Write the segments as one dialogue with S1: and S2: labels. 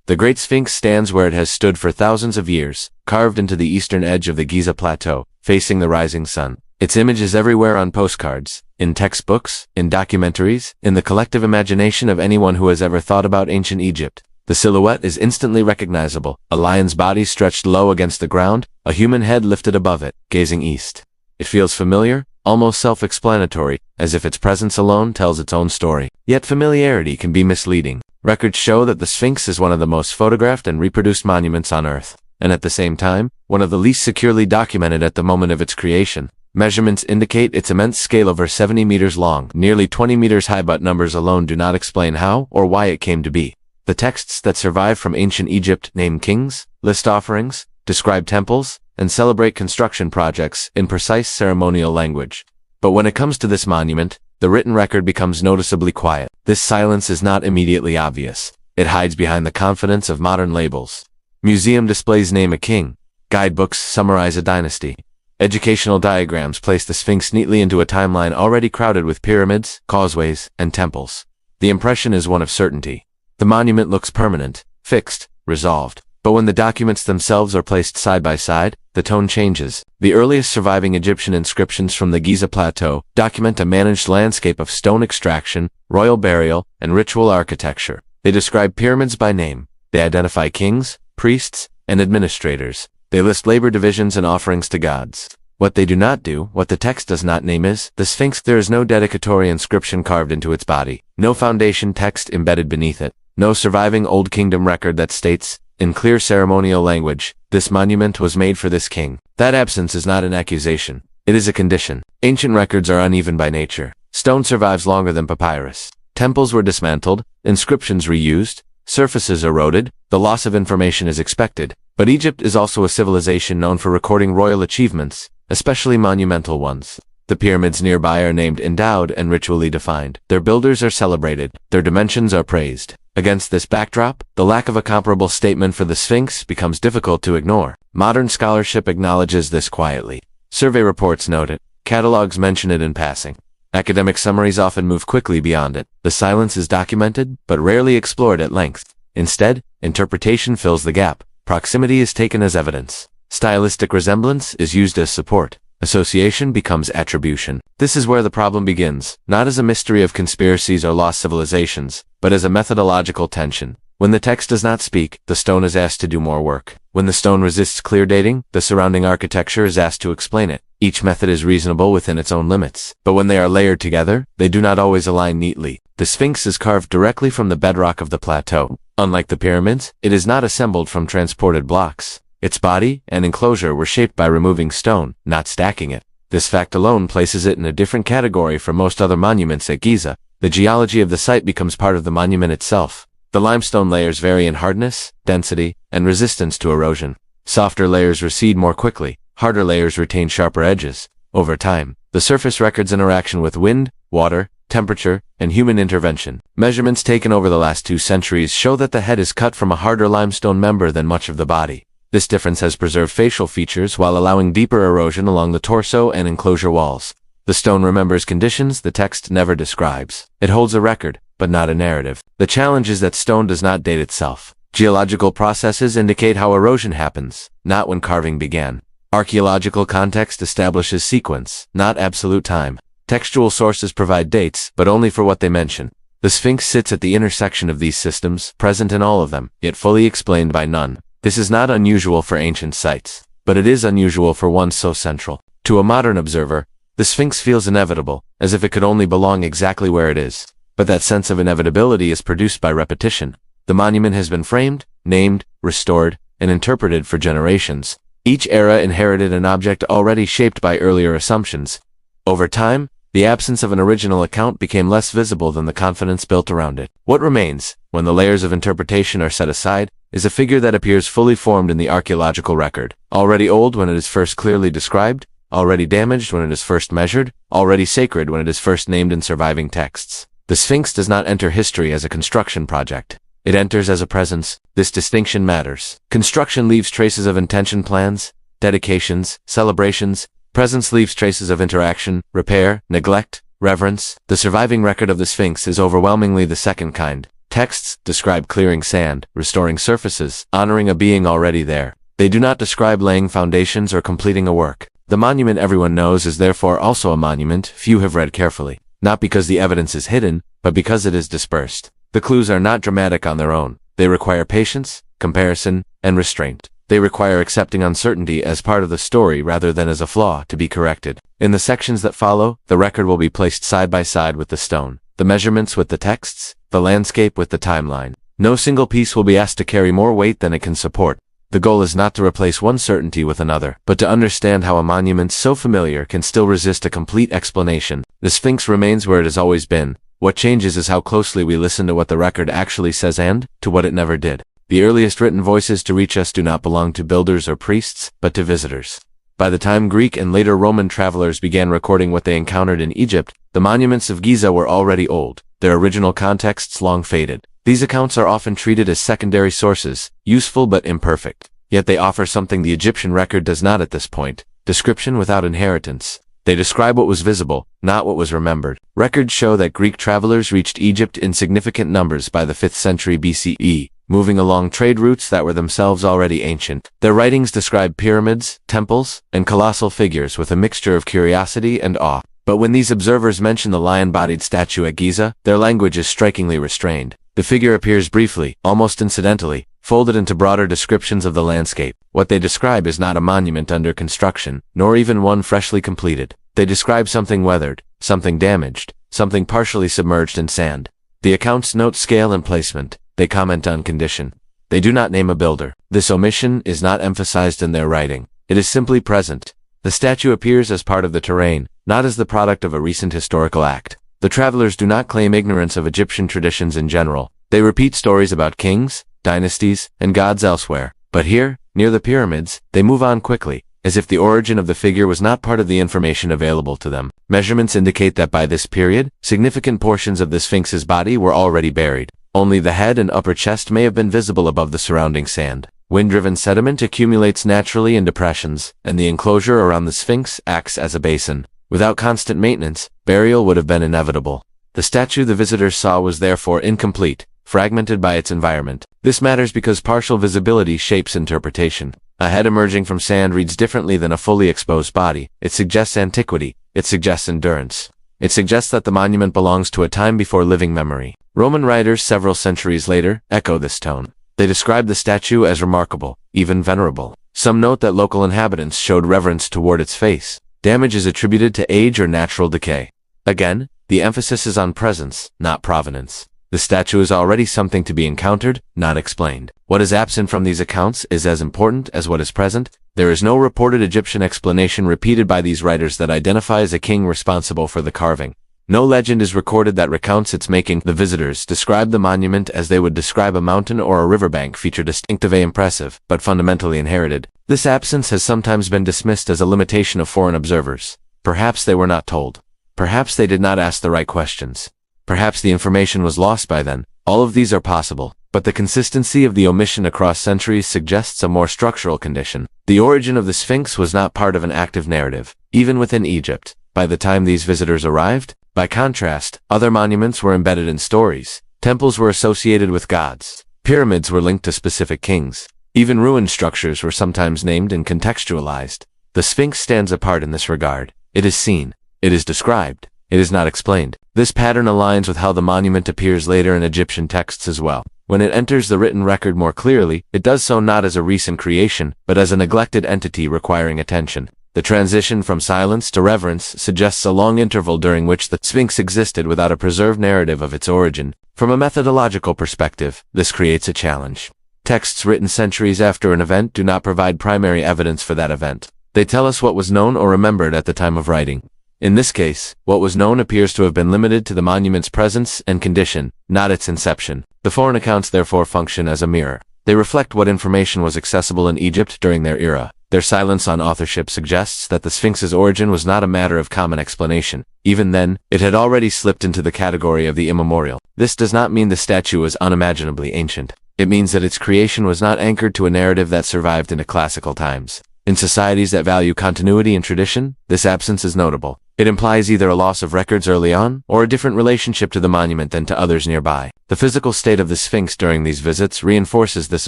S1: The Great Sphinx stands where it has stood for thousands of years, carved into the eastern edge of the Giza plateau, facing the rising sun. Its image is everywhere on postcards, in textbooks, in documentaries, in the collective imagination of anyone who has ever thought about ancient Egypt. The silhouette is instantly recognizable, a lion's body stretched low against the ground, a human head lifted above it, gazing east. It feels familiar, almost self-explanatory, as if its presence alone tells its own story. Yet familiarity can be misleading. Records show that the Sphinx is one of the most photographed and reproduced monuments on Earth, and at the same time, one of the least securely documented at the moment of its creation. Measurements indicate its immense scale, over 70 meters long, nearly 20 meters high, but numbers alone do not explain how or why it came to be. The texts that survive from ancient Egypt name kings, list offerings, describe temples, and celebrate construction projects in precise ceremonial language. But when it comes to this monument, the written record becomes noticeably quiet. This silence is not immediately obvious. It hides behind the confidence of modern labels. Museum displays name a king. Guidebooks summarize a dynasty. Educational diagrams place the Sphinx neatly into a timeline already crowded with pyramids, causeways, and temples. The impression is one of certainty. The monument looks permanent, fixed, resolved. But when the documents themselves are placed side by side, the tone changes. The earliest surviving Egyptian inscriptions from the Giza plateau document a managed landscape of stone extraction, royal burial, and ritual architecture. They describe pyramids by name. They identify kings, priests, and administrators. They list labor divisions and offerings to gods. What they do not do, what the text does not name, is the Sphinx. There is no dedicatory inscription carved into its body, no foundation text embedded beneath it, no surviving Old Kingdom record that states, in clear ceremonial language, this monument was made for this king. That absence is not an accusation. It is a condition. Ancient records are uneven by nature. Stone survives longer than papyrus. Temples were dismantled, inscriptions reused, surfaces eroded, the loss of information is expected. But Egypt is also a civilization known for recording royal achievements, especially monumental ones. The pyramids nearby are named, endowed, and ritually defined. Their builders are celebrated. Their dimensions are praised. Against this backdrop, the lack of a comparable statement for the Sphinx becomes difficult to ignore. Modern scholarship acknowledges this quietly. Survey reports note it. Catalogs mention it in passing. Academic summaries often move quickly beyond it. The silence is documented, but rarely explored at length. Instead, interpretation fills the gap. Proximity is taken as evidence. Stylistic resemblance is used as support. Association becomes attribution. This is where the problem begins, not as a mystery of conspiracies or lost civilizations, but as a methodological tension. When the text does not speak, the stone is asked to do more work. When the stone resists clear dating, the surrounding architecture is asked to explain it. Each method is reasonable within its own limits, but when they are layered together, they do not always align neatly. The Sphinx is carved directly from the bedrock of the plateau. Unlike the pyramids, it is not assembled from transported blocks. Its body and enclosure were shaped by removing stone, not stacking it. This fact alone places it in a different category from most other monuments at Giza. The geology of the site becomes part of the monument itself. The limestone layers vary in hardness, density, and resistance to erosion. Softer layers recede more quickly. Harder layers retain sharper edges. Over time, the surface records interaction with wind, water, temperature, and human intervention. Measurements taken over the last 2 centuries show that the head is cut from a harder limestone member than much of the body. This difference has preserved facial features while allowing deeper erosion along the torso and enclosure walls. The stone remembers conditions the text never describes. It holds a record, but not a narrative. The challenge is that stone does not date itself. Geological processes indicate how erosion happens, not when carving began. Archaeological context establishes sequence, not absolute time. Textual sources provide dates, but only for what they mention. The Sphinx sits at the intersection of these systems, present in all of them, yet fully explained by none. This is not unusual for ancient sites, but it is unusual for one so central. To a modern observer, the Sphinx feels inevitable, as if it could only belong exactly where it is. But that sense of inevitability is produced by repetition. The monument has been framed, named, restored, and interpreted for generations. Each era inherited an object already shaped by earlier assumptions. Over time, the absence of an original account became less visible than the confidence built around it. What remains, when the layers of interpretation are set aside, is a figure that appears fully formed in the archaeological record. Already old when it is first clearly described, already damaged when it is first measured, already sacred when it is first named in surviving texts. The Sphinx does not enter history as a construction project. It enters as a presence. This distinction matters. Construction leaves traces of intention, plans, dedications, celebrations. Presence leaves traces of interaction, repair, neglect, reverence. The surviving record of the Sphinx is overwhelmingly the second kind. Texts describe clearing sand, restoring surfaces, honoring a being already there. They do not describe laying foundations or completing a work. The monument everyone knows is therefore also a monument few have read carefully, not because the evidence is hidden, but because it is dispersed. The clues are not dramatic on their own. They require patience, comparison, and restraint. They require accepting uncertainty as part of the story rather than as a flaw to be corrected. In the sections that follow, the record will be placed side by side with the stone, the measurements with the texts, the landscape with the timeline. No single piece will be asked to carry more weight than it can support. The goal is not to replace one certainty with another, but to understand how a monument so familiar can still resist a complete explanation. The Sphinx remains where it has always been. What changes is how closely we listen to what the record actually says and to what it never did. The earliest written voices to reach us do not belong to builders or priests, but to visitors. By the time Greek and later Roman travelers began recording what they encountered in Egypt, the monuments of Giza were already old, their original contexts long faded. These accounts are often treated as secondary sources, useful but imperfect. Yet they offer something the Egyptian record does not at this point: description without inheritance. They describe what was visible, not what was remembered. Records show that Greek travelers reached Egypt in significant numbers by the 5th century BCE, moving along trade routes that were themselves already ancient. Their writings describe pyramids, temples, and colossal figures with a mixture of curiosity and awe. But when these observers mention the lion-bodied statue at Giza, their language is strikingly restrained. The figure appears briefly, almost incidentally, folded into broader descriptions of the landscape. What they describe is not a monument under construction, nor even one freshly completed. They describe something weathered, something damaged, something partially submerged in sand. The accounts note scale and placement. They comment on condition. They do not name a builder. This omission is not emphasized in their writing. It is simply present. The statue appears as part of the terrain, not as the product of a recent historical act. The travelers do not claim ignorance of Egyptian traditions in general. They repeat stories about kings, dynasties, and gods elsewhere. But here, near the pyramids, they move on quickly, as if the origin of the figure was not part of the information available to them. Measurements indicate that by this period, significant portions of the Sphinx's body were already buried. Only the head and upper chest may have been visible above the surrounding sand. Wind-driven sediment accumulates naturally in depressions, and the enclosure around the Sphinx acts as a basin. Without constant maintenance, burial would have been inevitable. The statue the visitors saw was therefore incomplete, fragmented by its environment. This matters because partial visibility shapes interpretation. A head emerging from sand reads differently than a fully exposed body. It suggests antiquity. It suggests endurance. It suggests that the monument belongs to a time before living memory. Roman writers several centuries later echo this tone. They describe the statue as remarkable, even venerable. Some note that local inhabitants showed reverence toward its face. Damage is attributed to age or natural decay. Again, the emphasis is on presence, not provenance. The statue is already something to be encountered, not explained. What is absent from these accounts is as important as what is present. There is no reported Egyptian explanation repeated by these writers that identifies a king responsible for the carving. No legend is recorded that recounts its making. The visitors describe the monument as they would describe a mountain or a riverbank feature distinctively impressive, but fundamentally inherited. This absence has sometimes been dismissed as a limitation of foreign observers. Perhaps they were not told. Perhaps they did not ask the right questions. Perhaps the information was lost by then. All of these are possible, but the consistency of the omission across centuries suggests a more structural condition. The origin of the Sphinx was not part of an active narrative, even within Egypt. By the time these visitors arrived, by contrast, other monuments were embedded in stories. Temples were associated with gods. Pyramids were linked to specific kings. Even ruined structures were sometimes named and contextualized. The Sphinx stands apart in this regard. It is seen. It is described. It is not explained. This pattern aligns with how the monument appears later in Egyptian texts as well. When it enters the written record more clearly, it does so not as a recent creation, but as a neglected entity requiring attention. The transition from silence to reverence suggests a long interval during which the Sphinx existed without a preserved narrative of its origin. From a methodological perspective, this creates a challenge. Texts written centuries after an event do not provide primary evidence for that event. They tell us what was known or remembered at the time of writing. In this case, what was known appears to have been limited to the monument's presence and condition, not its inception. The foreign accounts therefore function as a mirror. They reflect what information was accessible in Egypt during their era. Their silence on authorship suggests that the Sphinx's origin was not a matter of common explanation. Even then, it had already slipped into the category of the immemorial. This does not mean the statue was unimaginably ancient. It means that its creation was not anchored to a narrative that survived into classical times. In societies that value continuity and tradition, this absence is notable. It implies either a loss of records early on, or a different relationship to the monument than to others nearby. The physical state of the Sphinx during these visits reinforces this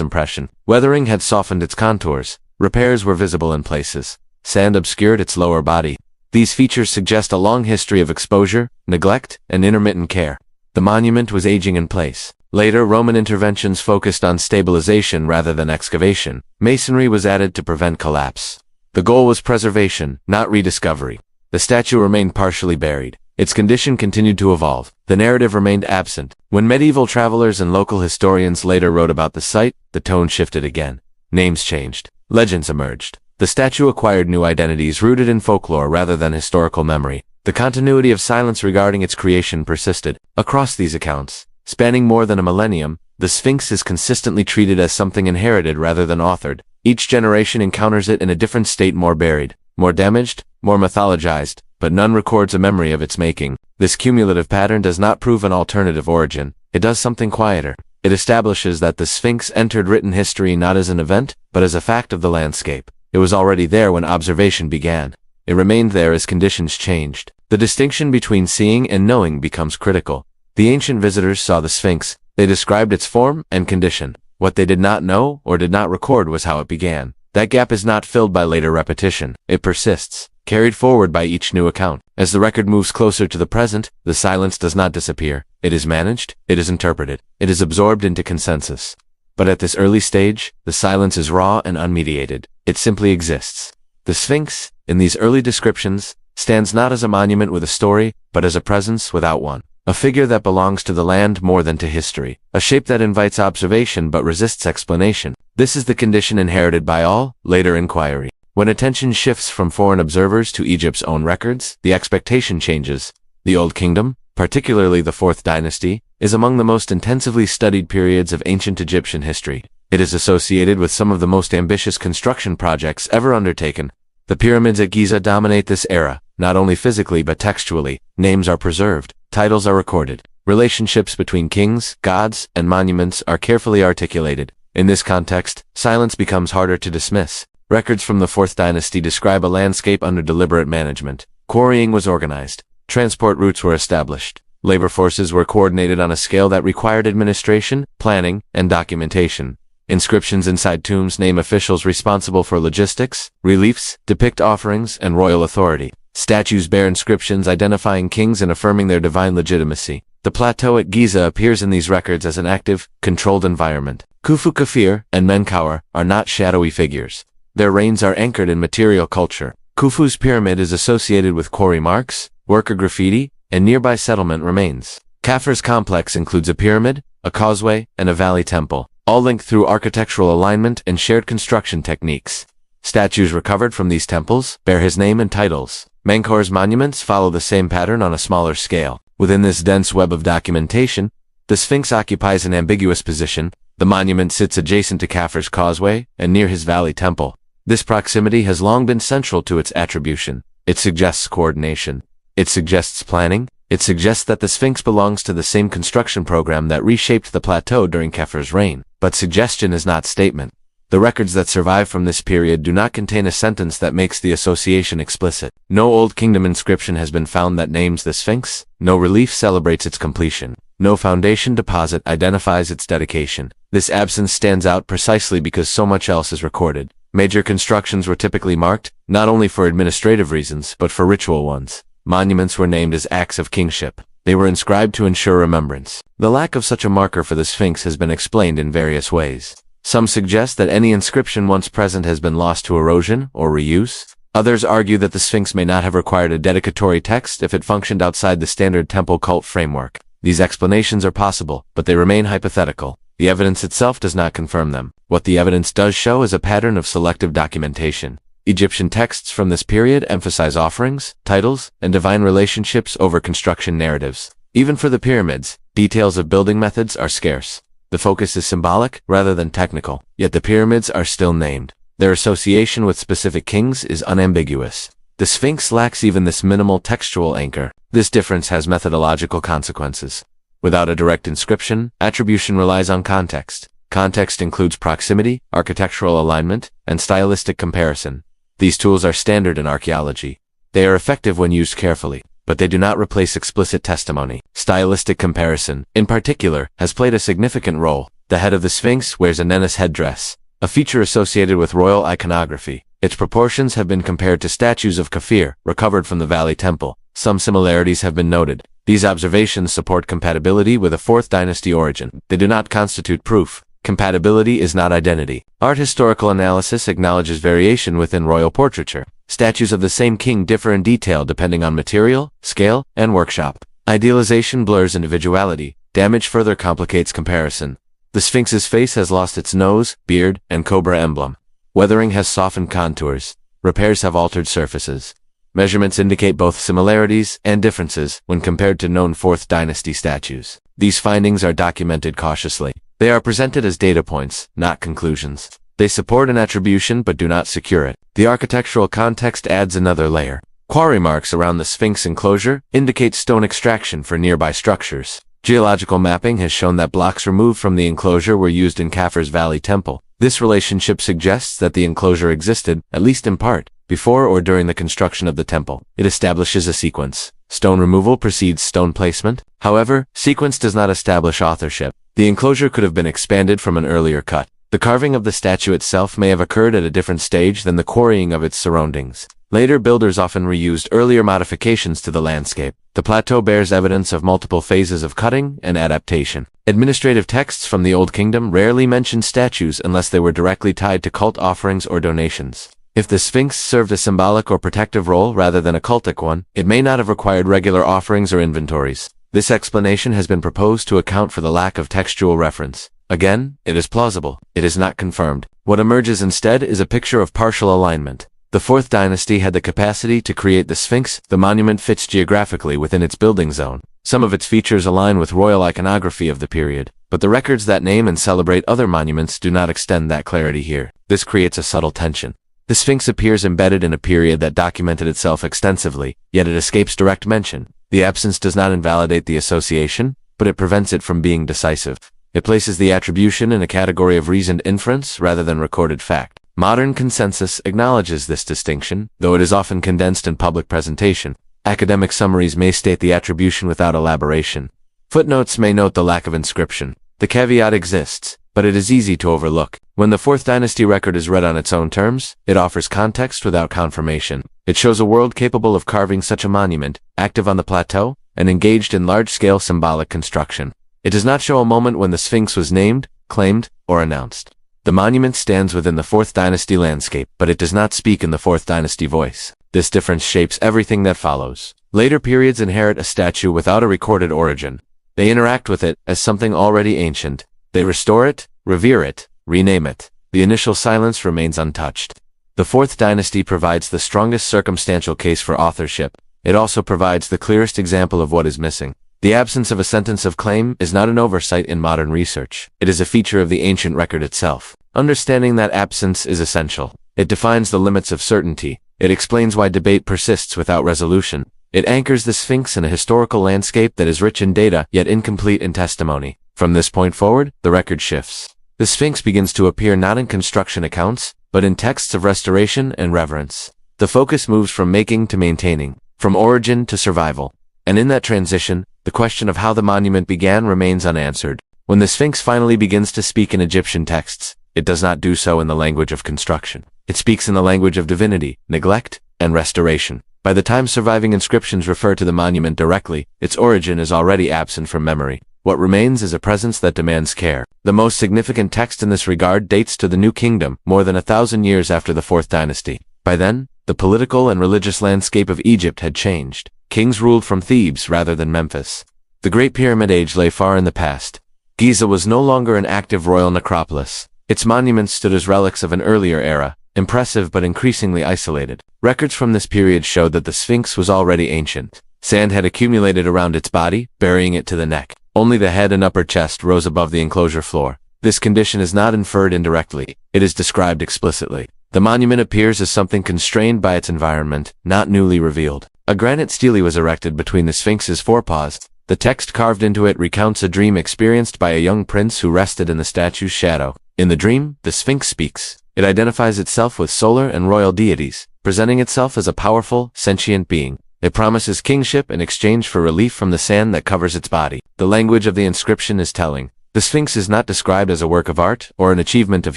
S1: impression. Weathering had softened its contours. Repairs were visible in places. Sand obscured its lower body. These features suggest a long history of exposure, neglect, and intermittent care. The monument was aging in place. Later, Roman interventions focused on stabilization rather than excavation. Masonry was added to prevent collapse. The goal was preservation, not rediscovery. The statue remained partially buried. Its condition continued to evolve. The narrative remained absent. When medieval travelers and local historians later wrote about the site, the tone shifted again. Names changed. Legends emerged. The statue acquired new identities rooted in folklore rather than historical memory. The continuity of silence regarding its creation persisted. Across these accounts, spanning more than a millennium, the Sphinx is consistently treated as something inherited rather than authored. Each generation encounters it in a different state, more buried, more damaged, more mythologized, but none records a memory of its making. This cumulative pattern does not prove an alternative origin. It does something quieter. It establishes that the Sphinx entered written history not as an event, but as a fact of the landscape. It was already there when observation began. It remained there as conditions changed. The distinction between seeing and knowing becomes critical. The ancient visitors saw the Sphinx. They described its form and condition. What they did not know or did not record was how it began. That gap is not filled by later repetition. It persists, carried forward by each new account. As the record moves closer to the present, the silence does not disappear. It is managed, it is interpreted, it is absorbed into consensus. But at this early stage, the silence is raw and unmediated. It simply exists. The Sphinx, in these early descriptions, stands not as a monument with a story, but as a presence without one. A figure that belongs to the land more than to history. A shape that invites observation but resists explanation. This is the condition inherited by all later inquiry. When attention shifts from foreign observers to Egypt's own records, the expectation changes. The Old Kingdom, particularly the 4th dynasty, is among the most intensively studied periods of ancient Egyptian history. It is associated with some of the most ambitious construction projects ever undertaken. The pyramids at Giza dominate this era, not only physically but textually. Names are preserved, titles are recorded, relationships between kings, gods, and monuments are carefully articulated. In this context, silence becomes harder to dismiss. Records from the 4th dynasty describe a landscape under deliberate management. Quarrying was organized. Transport routes were established. Labor forces were coordinated on a scale that required administration, planning, and documentation. Inscriptions inside tombs name officials responsible for logistics. Reliefs depict offerings and royal authority. Statues bear inscriptions identifying kings and affirming their divine legitimacy. The plateau at Giza appears in these records as an active, controlled environment. Khufu Khafre and Menkaure are not shadowy figures. Their reigns are anchored in material culture. Khufu's pyramid is associated with quarry marks, worker graffiti, and nearby settlement remains. Khafre's complex includes a pyramid, a causeway, and a valley temple, all linked through architectural alignment and shared construction techniques. Statues recovered from these temples bear his name and titles. Menkaure's monuments follow the same pattern on a smaller scale. Within this dense web of documentation, the Sphinx occupies an ambiguous position. The monument sits adjacent to Khafre's causeway and near his valley temple. This proximity has long been central to its attribution. It suggests coordination. It suggests planning. It suggests that the Sphinx belongs to the same construction program that reshaped the plateau during Khafre's reign. But suggestion is not statement. The records that survive from this period do not contain a sentence that makes the association explicit. No Old Kingdom inscription has been found that names the Sphinx. No relief celebrates its completion. No foundation deposit identifies its dedication. This absence stands out precisely because so much else is recorded. Major constructions were typically marked, not only for administrative reasons, but for ritual ones. Monuments were named as acts of kingship. They were inscribed to ensure remembrance. The lack of such a marker for the Sphinx has been explained in various ways. Some suggest that any inscription once present has been lost to erosion or reuse. Others argue that the Sphinx may not have required a dedicatory text if it functioned outside the standard temple cult framework. These explanations are possible, but they remain hypothetical. The evidence itself does not confirm them. What the evidence does show is a pattern of selective documentation. Egyptian texts from this period emphasize offerings, titles, and divine relationships over construction narratives. Even for the pyramids, details of building methods are scarce. The focus is symbolic rather than technical, yet the pyramids are still named. Their association with specific kings is unambiguous. The Sphinx lacks even this minimal textual anchor. This difference has methodological consequences. Without a direct inscription, attribution relies on context. Context includes proximity, architectural alignment, and stylistic comparison. These tools are standard in archaeology. They are effective when used carefully, but they do not replace explicit testimony. Stylistic comparison, in particular, has played a significant role. The head of the Sphinx wears a Nennis headdress, a feature associated with royal iconography. Its proportions have been compared to statues of Kafir, recovered from the Valley Temple. Some similarities have been noted. These observations support compatibility with a 4th dynasty origin. They do not constitute proof. Compatibility is not identity. Art historical analysis acknowledges variation within royal portraiture. Statues of the same king differ in detail depending on material, scale, and workshop. Idealization blurs individuality. Damage further complicates comparison. The Sphinx's face has lost its nose, beard, and cobra emblem. Weathering has softened contours. Repairs have altered surfaces. Measurements indicate both similarities and differences when compared to known 4th dynasty statues. These findings are documented cautiously. They are presented as data points, not conclusions. They support an attribution but do not secure it. The architectural context adds another layer. Quarry marks around the Sphinx enclosure indicate stone extraction for nearby structures. Geological mapping has shown that blocks removed from the enclosure were used in Kafir's Valley Temple. This relationship suggests that the enclosure existed, at least in part, before or during the construction of the temple. It establishes a sequence. Stone removal precedes stone placement. However, sequence does not establish authorship. The enclosure could have been expanded from an earlier cut. The carving of the statue itself may have occurred at a different stage than the quarrying of its surroundings. Later builders often reused earlier modifications to the landscape. The plateau bears evidence of multiple phases of cutting and adaptation. Administrative texts from the Old Kingdom rarely mention statues unless they were directly tied to cult offerings or donations. If the Sphinx served a symbolic or protective role rather than a cultic one, it may not have required regular offerings or inventories. This explanation has been proposed to account for the lack of textual reference. Again, it is plausible. It is not confirmed. What emerges instead is a picture of partial alignment. The 4th dynasty had the capacity to create the Sphinx. The monument fits geographically within its building zone. Some of its features align with royal iconography of the period, but the records that name and celebrate other monuments do not extend that clarity here. This creates a subtle tension. The Sphinx appears embedded in a period that documented itself extensively, yet it escapes direct mention. The absence does not invalidate the association, but it prevents it from being decisive. It places the attribution in a category of reasoned inference rather than recorded fact. Modern consensus acknowledges this distinction, though it is often condensed in public presentation. Academic summaries may state the attribution without elaboration. Footnotes may note the lack of inscription. The caveat exists, but it is easy to overlook. When the 4th dynasty record is read on its own terms, it offers context without confirmation. It shows a world capable of carving such a monument, active on the plateau, and engaged in large-scale symbolic construction. It does not show a moment when the Sphinx was named, claimed, or announced. The monument stands within the 4th dynasty landscape, but it does not speak in the 4th dynasty voice. This difference shapes everything that follows. Later periods inherit a statue without a recorded origin. They interact with it as something already ancient. They restore it, revere it, rename it. The initial silence remains untouched. The 4th dynasty provides the strongest circumstantial case for authorship. It also provides the clearest example of what is missing. The absence of a sentence of claim is not an oversight in modern research. It is a feature of the ancient record itself. Understanding that absence is essential. It defines the limits of certainty. It explains why debate persists without resolution. It anchors the Sphinx in a historical landscape that is rich in data, yet incomplete in testimony. From this point forward, the record shifts. The Sphinx begins to appear not in construction accounts, but in texts of restoration and reverence. The focus moves from making to maintaining, from origin to survival. And in that transition, the question of how the monument began remains unanswered. When the Sphinx finally begins to speak in Egyptian texts, it does not do so in the language of construction. It speaks in the language of divinity, neglect, and restoration. By the time surviving inscriptions refer to the monument directly, its origin is already absent from memory. What remains is a presence that demands care. The most significant text in this regard dates to the New Kingdom, more than 1,000 years after the 4th dynasty. By then, the political and religious landscape of Egypt had changed. Kings ruled from Thebes rather than Memphis. The Great Pyramid Age lay far in the past. Giza was no longer an active royal necropolis. Its monuments stood as relics of an earlier era, impressive but increasingly isolated. Records from this period showed that the Sphinx was already ancient. Sand had accumulated around its body, burying it to the neck. Only the head and upper chest rose above the enclosure floor. This condition is not inferred indirectly. It is described explicitly. The monument appears as something constrained by its environment, not newly revealed. A granite stele was erected between the Sphinx's forepaws. The text carved into it recounts a dream experienced by a young prince who rested in the statue's shadow. In the dream, the Sphinx speaks. It identifies itself with solar and royal deities, presenting itself as a powerful, sentient being. It promises kingship in exchange for relief from the sand that covers its body. The language of the inscription is telling. The Sphinx is not described as a work of art or an achievement of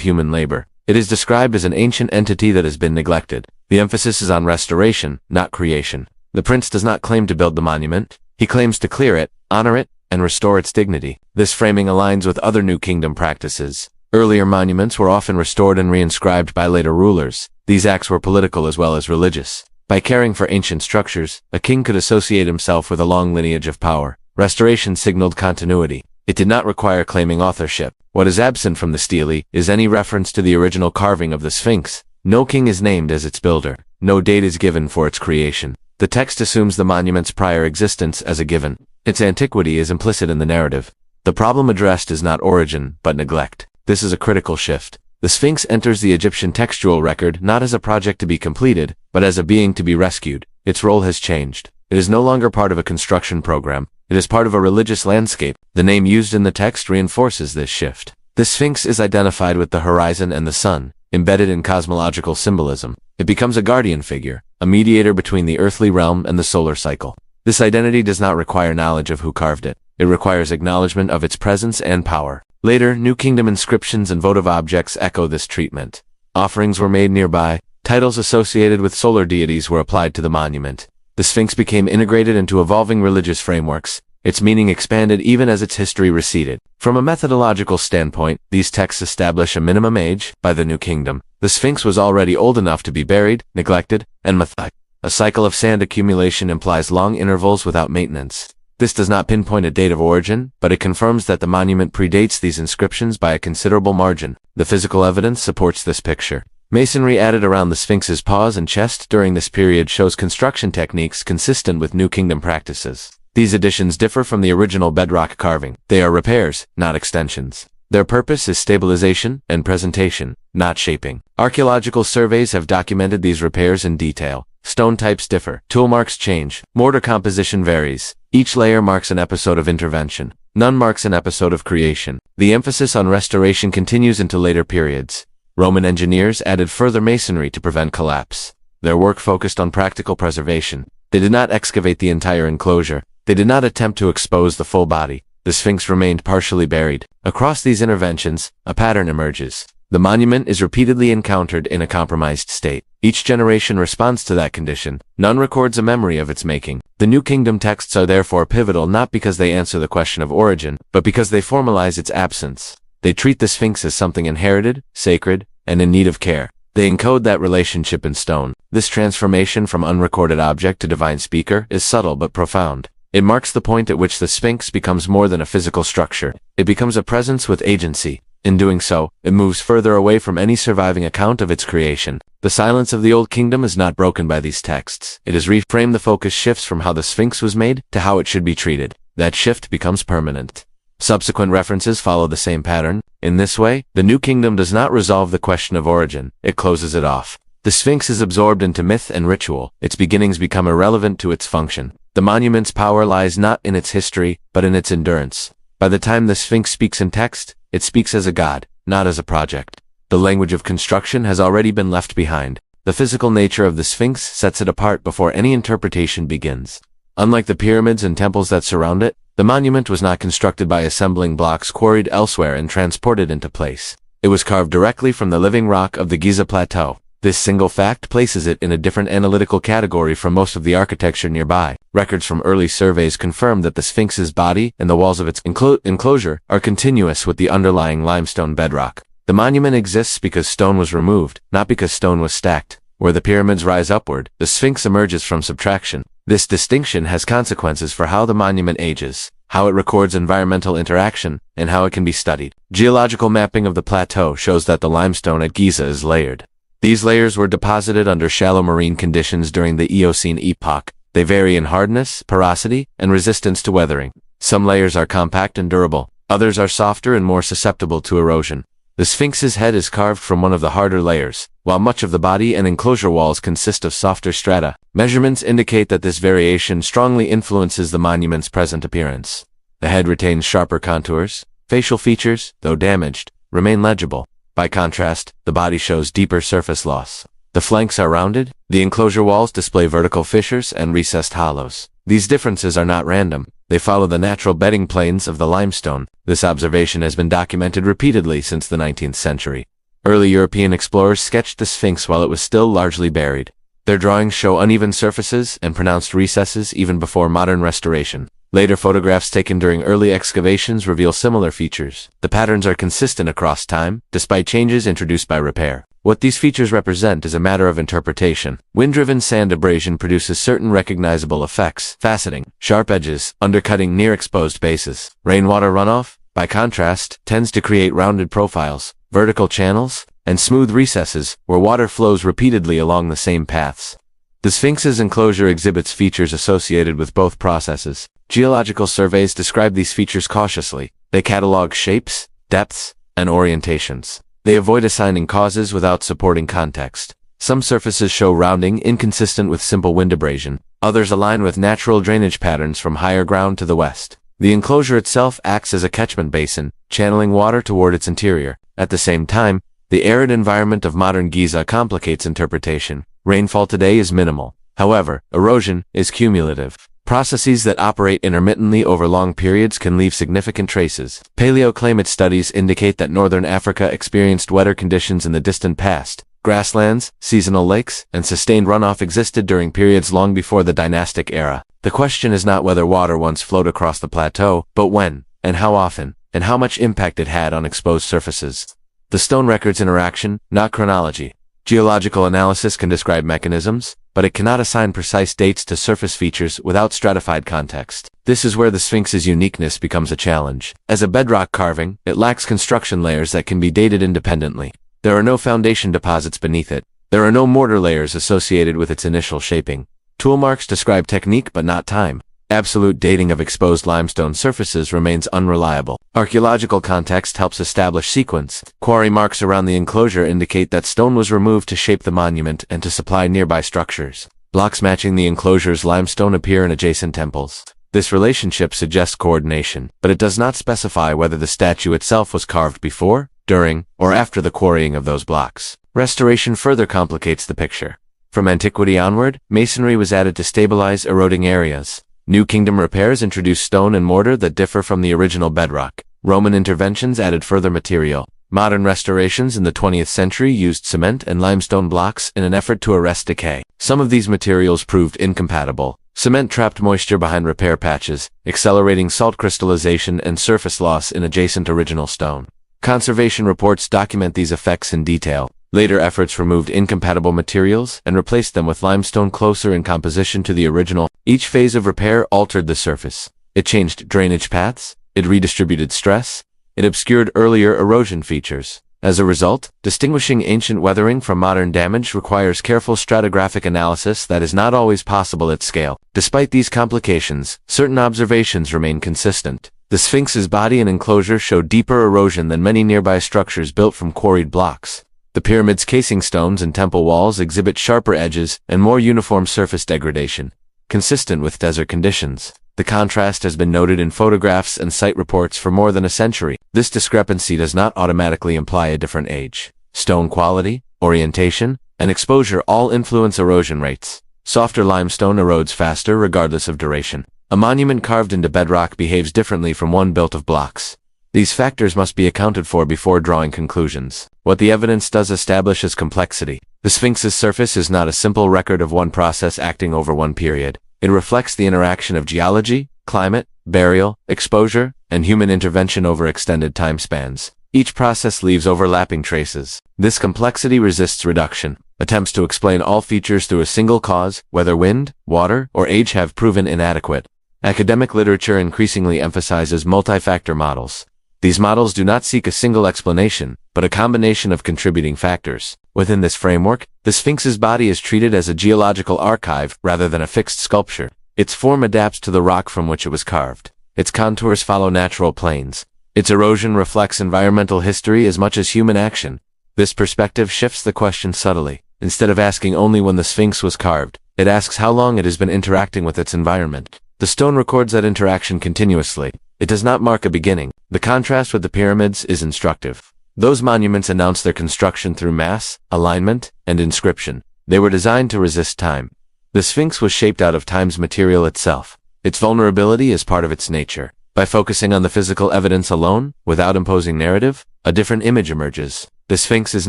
S1: human labor. It is described as an ancient entity that has been neglected. The emphasis is on restoration, not creation. The prince does not claim to build the monument. He claims to clear it, honor it, and restore its dignity. This framing aligns with other New Kingdom practices. Earlier monuments were often restored and reinscribed by later rulers. These acts were political as well as religious. By caring for ancient structures, a king could associate himself with a long lineage of power. Restoration signaled continuity. It did not require claiming authorship. What is absent from the stele is any reference to the original carving of the Sphinx. No king is named as its builder. No date is given for its creation. The text assumes the monument's prior existence as a given. Its antiquity is implicit in the narrative. The problem addressed is not origin, but neglect. This is a critical shift. The Sphinx enters the Egyptian textual record not as a project to be completed, but as a being to be rescued. Its role has changed. It is no longer part of a construction program. It is part of a religious landscape. The name used in the text reinforces this shift. The Sphinx is identified with the horizon and the sun, embedded in cosmological symbolism. It becomes a guardian figure, a mediator between the earthly realm and the solar cycle. This identity does not require knowledge of who carved it. It requires acknowledgement of its presence and power. Later, New Kingdom inscriptions and votive objects echo this treatment. Offerings were made nearby. Titles associated with solar deities were applied to the monument. The Sphinx became integrated into evolving religious frameworks. Its meaning expanded even as its history receded. From a methodological standpoint, these texts establish a minimum age. By the New Kingdom, the Sphinx was already old enough to be buried, neglected, and mythic. A cycle of sand accumulation implies long intervals without maintenance. This does not pinpoint a date of origin, but it confirms that the monument predates these inscriptions by a considerable margin. The physical evidence supports this picture. Masonry added around the Sphinx's paws and chest during this period shows construction techniques consistent with New Kingdom practices. These additions differ from the original bedrock carving. They are repairs, not extensions. Their purpose is stabilization and presentation, not shaping. Archaeological surveys have documented these repairs in detail. Stone types differ. Tool marks change. Mortar composition varies. Each layer marks an episode of intervention. None marks an episode of creation. The emphasis on restoration continues into later periods. Roman engineers added further masonry to prevent collapse. Their work focused on practical preservation. They did not excavate the entire enclosure. They did not attempt to expose the full body. The Sphinx remained partially buried. Across these interventions, a pattern emerges. The monument is repeatedly encountered in a compromised state. Each generation responds to that condition. None records a memory of its making. The New Kingdom texts are therefore pivotal not because they answer the question of origin, but because they formalize its absence. They treat the Sphinx as something inherited, sacred, and in need of care. They encode that relationship in stone. This transformation from unrecorded object to divine speaker is subtle but profound. It marks the point at which the Sphinx becomes more than a physical structure. It becomes a presence with agency. In doing so, it moves further away from any surviving account of its creation. The silence of the Old Kingdom is not broken by these texts. It is reframed. The focus shifts from how the Sphinx was made to how it should be treated. That shift becomes permanent. Subsequent references follow the same pattern. In this way, the New Kingdom does not resolve the question of origin. It closes it off. The Sphinx is absorbed into myth and ritual. Its beginnings become irrelevant to its function. The monument's power lies not in its history, but in its endurance. By the time the Sphinx speaks in text, it speaks as a god, not as a project. The language of construction has already been left behind. The physical nature of the Sphinx sets it apart before any interpretation begins. Unlike the pyramids and temples that surround it, the monument was not constructed by assembling blocks quarried elsewhere and transported into place. It was carved directly from the living rock of the Giza plateau. This single fact places it in a different analytical category from most of the architecture nearby. Records from early surveys confirm that the Sphinx's body and the walls of its enclosure are continuous with the underlying limestone bedrock. The monument exists because stone was removed, not because stone was stacked. Where the pyramids rise upward, the Sphinx emerges from subtraction. This distinction has consequences for how the monument ages, how it records environmental interaction, and how it can be studied. Geological mapping of the plateau shows that the limestone at Giza is layered. These layers were deposited under shallow marine conditions during the Eocene epoch. They vary in hardness, porosity, and resistance to weathering. Some layers are compact and durable. Others are softer and more susceptible to erosion. The Sphinx's head is carved from one of the harder layers, while much of the body and enclosure walls consist of softer strata. Measurements indicate that this variation strongly influences the monument's present appearance. The head retains sharper contours. Facial features, though damaged, remain legible. By contrast, the body shows deeper surface loss. The flanks are rounded, the enclosure walls display vertical fissures and recessed hollows. These differences are not random. They follow the natural bedding planes of the limestone. This observation has been documented repeatedly since the 19th century. Early European explorers sketched the Sphinx while it was still largely buried. Their drawings show uneven surfaces and pronounced recesses even before modern restoration. Later photographs taken during early excavations reveal similar features. The patterns are consistent across time, despite changes introduced by repair. What these features represent is a matter of interpretation. Wind-driven sand abrasion produces certain recognizable effects: faceting, sharp edges, undercutting near-exposed bases. Rainwater runoff, by contrast, tends to create rounded profiles, vertical channels, and smooth recesses where water flows repeatedly along the same paths. The Sphinx's enclosure exhibits features associated with both processes. Geological surveys describe these features cautiously. They catalog shapes, depths, and orientations. They avoid assigning causes without supporting context. Some surfaces show rounding inconsistent with simple wind abrasion. Others align with natural drainage patterns from higher ground to the west. The enclosure itself acts as a catchment basin, channeling water toward its interior. At the same time, the arid environment of modern Giza complicates interpretation. Rainfall today is minimal. However, erosion is cumulative. Processes that operate intermittently over long periods can leave significant traces. Paleoclimate studies indicate that northern Africa experienced wetter conditions in the distant past. Grasslands, seasonal lakes, and sustained runoff existed during periods long before the dynastic era. The question is not whether water once flowed across the plateau, but when, and how often, and how much impact it had on exposed surfaces. The stone records interaction, not chronology. Geological analysis can describe mechanisms, but it cannot assign precise dates to surface features without stratified context. This is where the Sphinx's uniqueness becomes a challenge. As a bedrock carving, it lacks construction layers that can be dated independently. There are no foundation deposits beneath it. There are no mortar layers associated with its initial shaping. Tool marks describe technique but not time. Absolute dating of exposed limestone surfaces remains unreliable. Archaeological context helps establish sequence. Quarry marks around the enclosure indicate that stone was removed to shape the monument and to supply nearby structures. Blocks matching the enclosure's limestone appear in adjacent temples. This relationship suggests coordination, but it does not specify whether the statue itself was carved before, during, or after the quarrying of those blocks. Restoration further complicates the picture. From antiquity onward, masonry was added to stabilize eroding areas. New Kingdom repairs introduced stone and mortar that differ from the original bedrock. Roman interventions added further material. Modern restorations in the 20th century used cement and limestone blocks in an effort to arrest decay. Some of these materials proved incompatible. Cement trapped moisture behind repair patches, accelerating salt crystallization and surface loss in adjacent original stone. Conservation reports document these effects in detail. Later efforts removed incompatible materials and replaced them with limestone closer in composition to the original. Each phase of repair altered the surface. It changed drainage paths, it redistributed stress, it obscured earlier erosion features. As a result, distinguishing ancient weathering from modern damage requires careful stratigraphic analysis that is not always possible at scale. Despite these complications, certain observations remain consistent. The Sphinx's body and enclosure show deeper erosion than many nearby structures built from quarried blocks. The pyramid's casing stones and temple walls exhibit sharper edges and more uniform surface degradation, consistent with desert conditions. The contrast has been noted in photographs and site reports for more than a century. This discrepancy does not automatically imply a different age. Stone quality, orientation, and exposure all influence erosion rates. Softer limestone erodes faster regardless of duration. A monument carved into bedrock behaves differently from one built of blocks. These factors must be accounted for before drawing conclusions. What the evidence does establish is complexity. The Sphinx's surface is not a simple record of one process acting over one period. It reflects the interaction of geology, climate, burial, exposure, and human intervention over extended time spans. Each process leaves overlapping traces. This complexity resists reduction. Attempts to explain all features through a single cause, whether wind, water, or age, have proven inadequate. Academic literature increasingly emphasizes multi-factor models. These models do not seek a single explanation, but a combination of contributing factors. Within this framework, the Sphinx's body is treated as a geological archive rather than a fixed sculpture. Its form adapts to the rock from which it was carved. Its contours follow natural planes. Its erosion reflects environmental history as much as human action. This perspective shifts the question subtly. Instead of asking only when the Sphinx was carved, it asks how long it has been interacting with its environment. The stone records that interaction continuously. It does not mark a beginning. The contrast with the pyramids is instructive. Those monuments announce their construction through mass, alignment, and inscription. They were designed to resist time. The Sphinx was shaped out of time's material itself. Its vulnerability is part of its nature. By focusing on the physical evidence alone, without imposing narrative, a different image emerges. The Sphinx is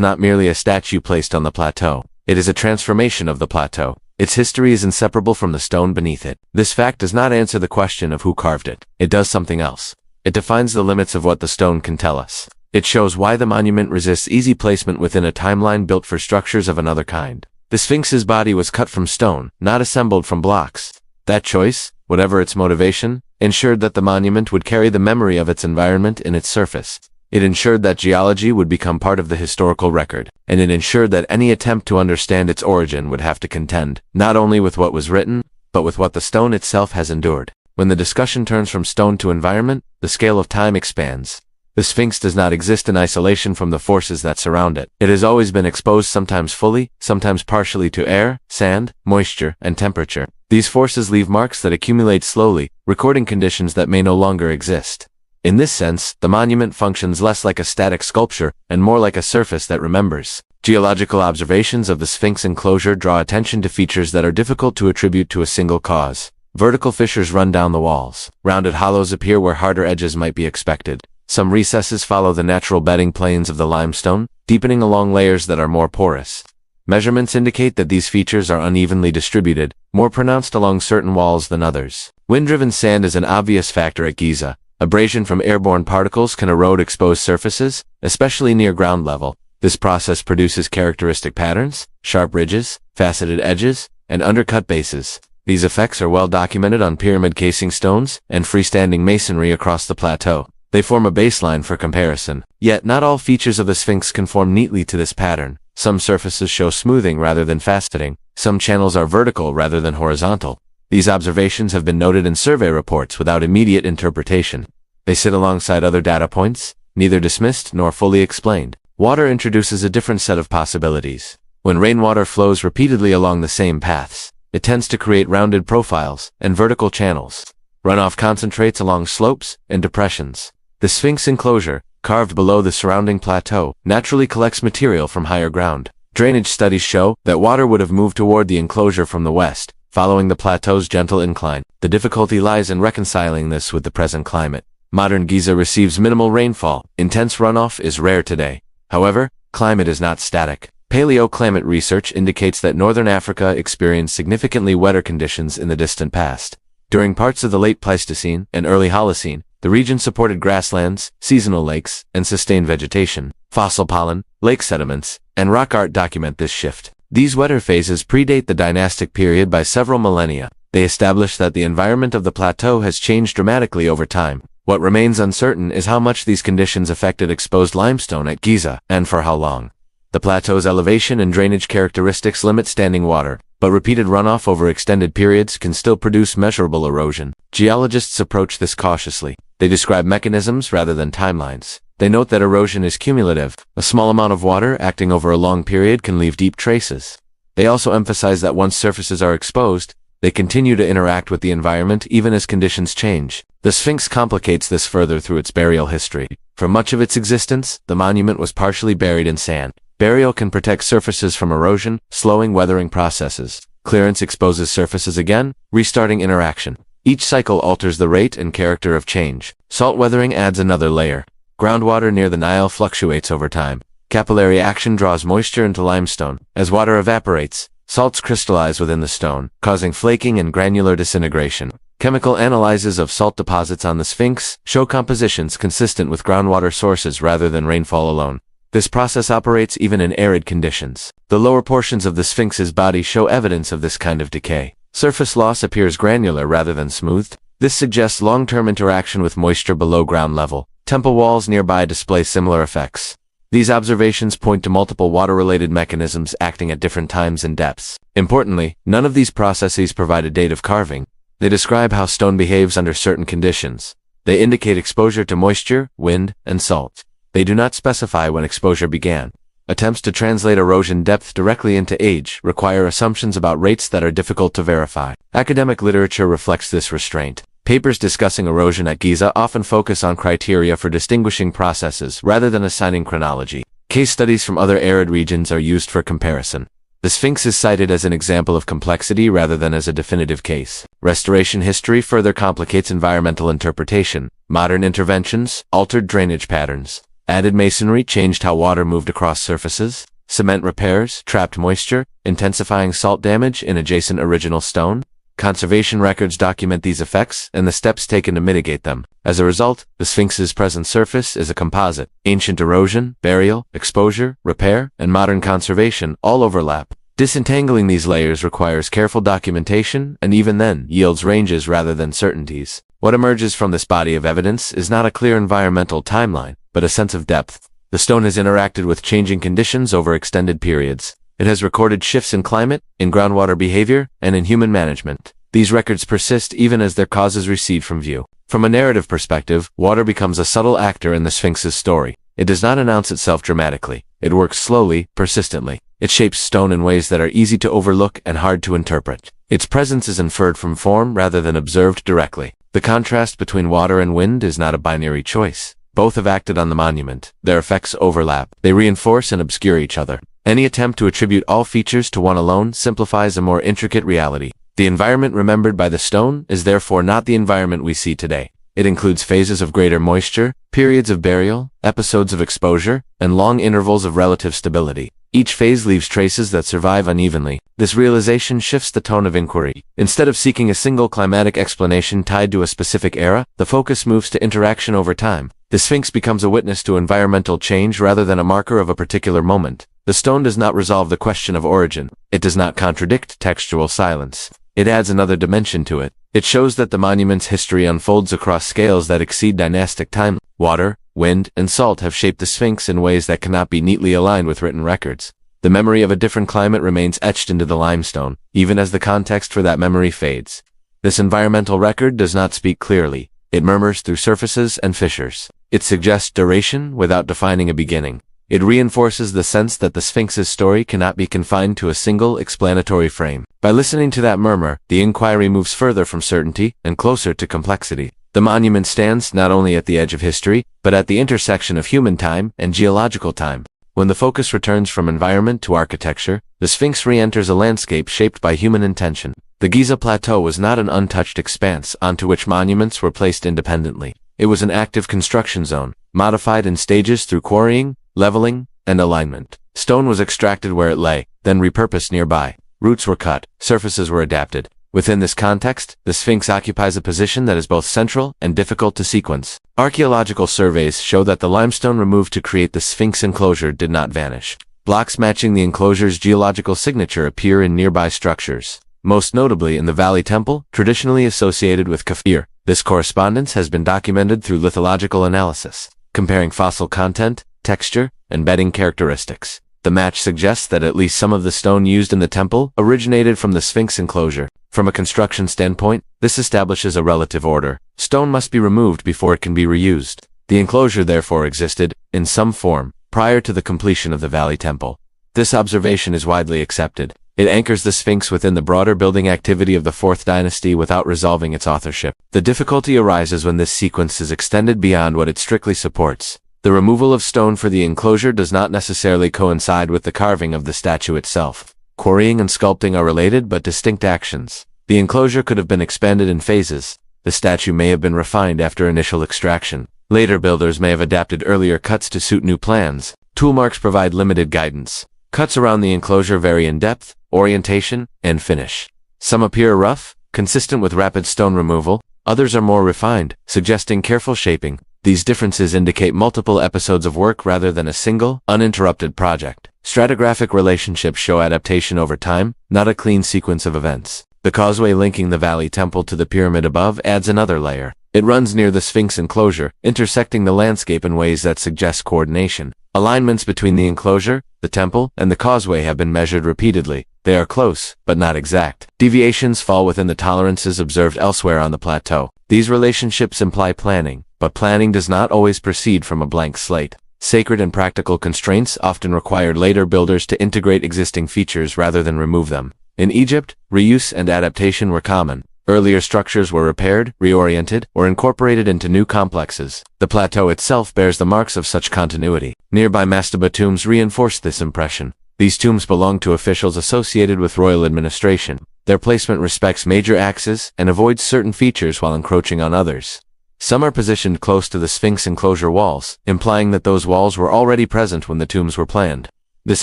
S1: not merely a statue placed on the plateau. It is a transformation of the plateau. Its history is inseparable from the stone beneath it. This fact does not answer the question of who carved it. It does something else. It defines the limits of what the stone can tell us. It shows why the monument resists easy placement within a timeline built for structures of another kind. The Sphinx's body was cut from stone, not assembled from blocks. That choice, whatever its motivation, ensured that the monument would carry the memory of its environment in its surface. It ensured that geology would become part of the historical record, and it ensured that any attempt to understand its origin would have to contend, not only with what was written, but with what the stone itself has endured. When the discussion turns from stone to environment, the scale of time expands. The Sphinx does not exist in isolation from the forces that surround it. It has always been exposed, sometimes fully, sometimes partially, to air, sand, moisture, and temperature. These forces leave marks that accumulate slowly, recording conditions that may no longer exist. In this sense, the monument functions less like a static sculpture and more like a surface that remembers. Geological observations of the Sphinx enclosure draw attention to features that are difficult to attribute to a single cause. Vertical fissures run down the walls. Rounded hollows appear where harder edges might be expected. Some recesses follow the natural bedding planes of the limestone, deepening along layers that are more porous. Measurements indicate that these features are unevenly distributed, more pronounced along certain walls than others. Wind-driven sand is an obvious factor at Giza. Abrasion from airborne particles can erode exposed surfaces, especially near ground level. This process produces characteristic patterns, sharp ridges, faceted edges, and undercut bases. These effects are well documented on pyramid casing stones and freestanding masonry across the plateau. They form a baseline for comparison. Yet not all features of the Sphinx conform neatly to this pattern. Some surfaces show smoothing rather than faceting. Some channels are vertical rather than horizontal. These observations have been noted in survey reports without immediate interpretation. They sit alongside other data points, neither dismissed nor fully explained. Water introduces a different set of possibilities. When rainwater flows repeatedly along the same paths, it tends to create rounded profiles and vertical channels. Runoff concentrates along slopes and depressions. The Sphinx enclosure, carved below the surrounding plateau, naturally collects material from higher ground. Drainage studies show that water would have moved toward the enclosure from the west, following the plateau's gentle incline. The difficulty lies in reconciling this with the present climate. Modern Giza receives minimal rainfall. Intense runoff is rare today. However, climate is not static. Paleoclimate research indicates that northern Africa experienced significantly wetter conditions in the distant past. During parts of the late Pleistocene and early Holocene, the region supported grasslands, seasonal lakes, and sustained vegetation. Fossil pollen, lake sediments, and rock art document this shift. These wetter phases predate the dynastic period by several millennia. They establish that the environment of the plateau has changed dramatically over time. What remains uncertain is how much these conditions affected exposed limestone at Giza, and for how long. The plateau's elevation and drainage characteristics limit standing water, but repeated runoff over extended periods can still produce measurable erosion. Geologists approach this cautiously. They describe mechanisms rather than timelines. They note that erosion is cumulative. A small amount of water acting over a long period can leave deep traces. They also emphasize that once surfaces are exposed, they continue to interact with the environment even as conditions change. The Sphinx complicates this further through its burial history. For much of its existence, the monument was partially buried in sand. Burial can protect surfaces from erosion, slowing weathering processes. Clearance exposes surfaces again, restarting interaction. Each cycle alters the rate and character of change. Salt weathering adds another layer. Groundwater near the Nile fluctuates over time. Capillary action draws moisture into limestone. As water evaporates, salts crystallize within the stone, causing flaking and granular disintegration. Chemical analyses of salt deposits on the Sphinx show compositions consistent with groundwater sources rather than rainfall alone. This process operates even in arid conditions. The lower portions of the Sphinx's body show evidence of this kind of decay. Surface loss appears granular rather than smoothed. This suggests long-term interaction with moisture below ground level. Temple walls nearby display similar effects. These observations point to multiple water-related mechanisms acting at different times and depths. Importantly, none of these processes provide a date of carving. They describe how stone behaves under certain conditions. They indicate exposure to moisture, wind, and salt. They do not specify when exposure began. Attempts to translate erosion depth directly into age require assumptions about rates that are difficult to verify. Academic literature reflects this restraint. Papers discussing erosion at Giza often focus on criteria for distinguishing processes rather than assigning chronology. Case studies from other arid regions are used for comparison. The Sphinx is cited as an example of complexity rather than as a definitive case. Restoration history further complicates environmental interpretation. Modern interventions altered drainage patterns. Added masonry changed how water moved across surfaces. Cement repairs trapped moisture, intensifying salt damage in adjacent original stone. Conservation records document these effects and the steps taken to mitigate them. As a result, the Sphinx's present surface is a composite. Ancient erosion, burial, exposure, repair, and modern conservation all overlap. Disentangling these layers requires careful documentation and even then yields ranges rather than certainties. What emerges from this body of evidence is not a clear environmental timeline, but a sense of depth. The stone has interacted with changing conditions over extended periods. It has recorded shifts in climate, in groundwater behavior, and in human management. These records persist even as their causes recede from view. From a narrative perspective, water becomes a subtle actor in the Sphinx's story. It does not announce itself dramatically. It works slowly, persistently. It shapes stone in ways that are easy to overlook and hard to interpret. Its presence is inferred from form rather than observed directly. The contrast between water and wind is not a binary choice. Both have acted on the monument. Their effects overlap. They reinforce and obscure each other. Any attempt to attribute all features to one alone simplifies a more intricate reality. The environment remembered by the stone is therefore not the environment we see today. It includes phases of greater moisture, periods of burial, episodes of exposure, and long intervals of relative stability. Each phase leaves traces that survive unevenly. This realization shifts the tone of inquiry. Instead of seeking a single climatic explanation tied to a specific era, the focus moves to interaction over time. The Sphinx becomes a witness to environmental change rather than a marker of a particular moment. The stone does not resolve the question of origin. It does not contradict textual silence. It adds another dimension to it. It shows that the monument's history unfolds across scales that exceed dynastic time. Water, wind, and salt have shaped the Sphinx in ways that cannot be neatly aligned with written records. The memory of a different climate remains etched into the limestone, even as the context for that memory fades. This environmental record does not speak clearly. It murmurs through surfaces and fissures. It suggests duration without defining a beginning. It reinforces the sense that the Sphinx's story cannot be confined to a single explanatory frame. By listening to that murmur, the inquiry moves further from certainty and closer to complexity. The monument stands not only at the edge of history, but at the intersection of human time and geological time. When the focus returns from environment to architecture, the Sphinx re-enters a landscape shaped by human intention. The Giza Plateau was not an untouched expanse onto which monuments were placed independently. It was an active construction zone, modified in stages through quarrying, leveling, and alignment. Stone was extracted where it lay, then repurposed nearby. Roots were cut, surfaces were adapted. Within this context, the Sphinx occupies a position that is both central and difficult to sequence. Archaeological surveys show that the limestone removed to create the Sphinx enclosure did not vanish. Blocks matching the enclosure's geological signature appear in nearby structures, most notably in the Valley Temple, traditionally associated with Kafir. This correspondence has been documented through lithological analysis, comparing fossil content, texture, and bedding characteristics. The match suggests that at least some of the stone used in the temple originated from the Sphinx enclosure. From a construction standpoint, this establishes a relative order. Stone must be removed before it can be reused. The enclosure therefore existed, in some form, prior to the completion of the Valley Temple. This observation is widely accepted. It anchors the Sphinx within the broader building activity of the 4th dynasty without resolving its authorship. The difficulty arises when this sequence is extended beyond what it strictly supports. The removal of stone for the enclosure does not necessarily coincide with the carving of the statue itself. Quarrying and sculpting are related but distinct actions. The enclosure could have been expanded in phases. The statue may have been refined after initial extraction. Later builders may have adapted earlier cuts to suit new plans. Tool marks provide limited guidance. Cuts around the enclosure vary in depth, orientation, and finish. Some appear rough, consistent with rapid stone removal. Others are more refined, suggesting careful shaping. These differences indicate multiple episodes of work rather than a single, uninterrupted project. Stratigraphic relationships show adaptation over time, not a clean sequence of events. The causeway linking the Valley Temple to the pyramid above adds another layer. It runs near the Sphinx enclosure, intersecting the landscape in ways that suggest coordination. Alignments between the enclosure, the temple, and the causeway have been measured repeatedly. They are close, but not exact. Deviations fall within the tolerances observed elsewhere on the plateau. These relationships imply planning, but planning does not always proceed from a blank slate. Sacred and practical constraints often required later builders to integrate existing features rather than remove them. In Egypt, reuse and adaptation were common. Earlier structures were repaired, reoriented, or incorporated into new complexes. The plateau itself bears the marks of such continuity. Nearby mastaba tombs reinforced this impression. These tombs belong to officials associated with royal administration. Their placement respects major axes and avoids certain features while encroaching on others. Some are positioned close to the Sphinx enclosure walls, implying that those walls were already present when the tombs were planned. This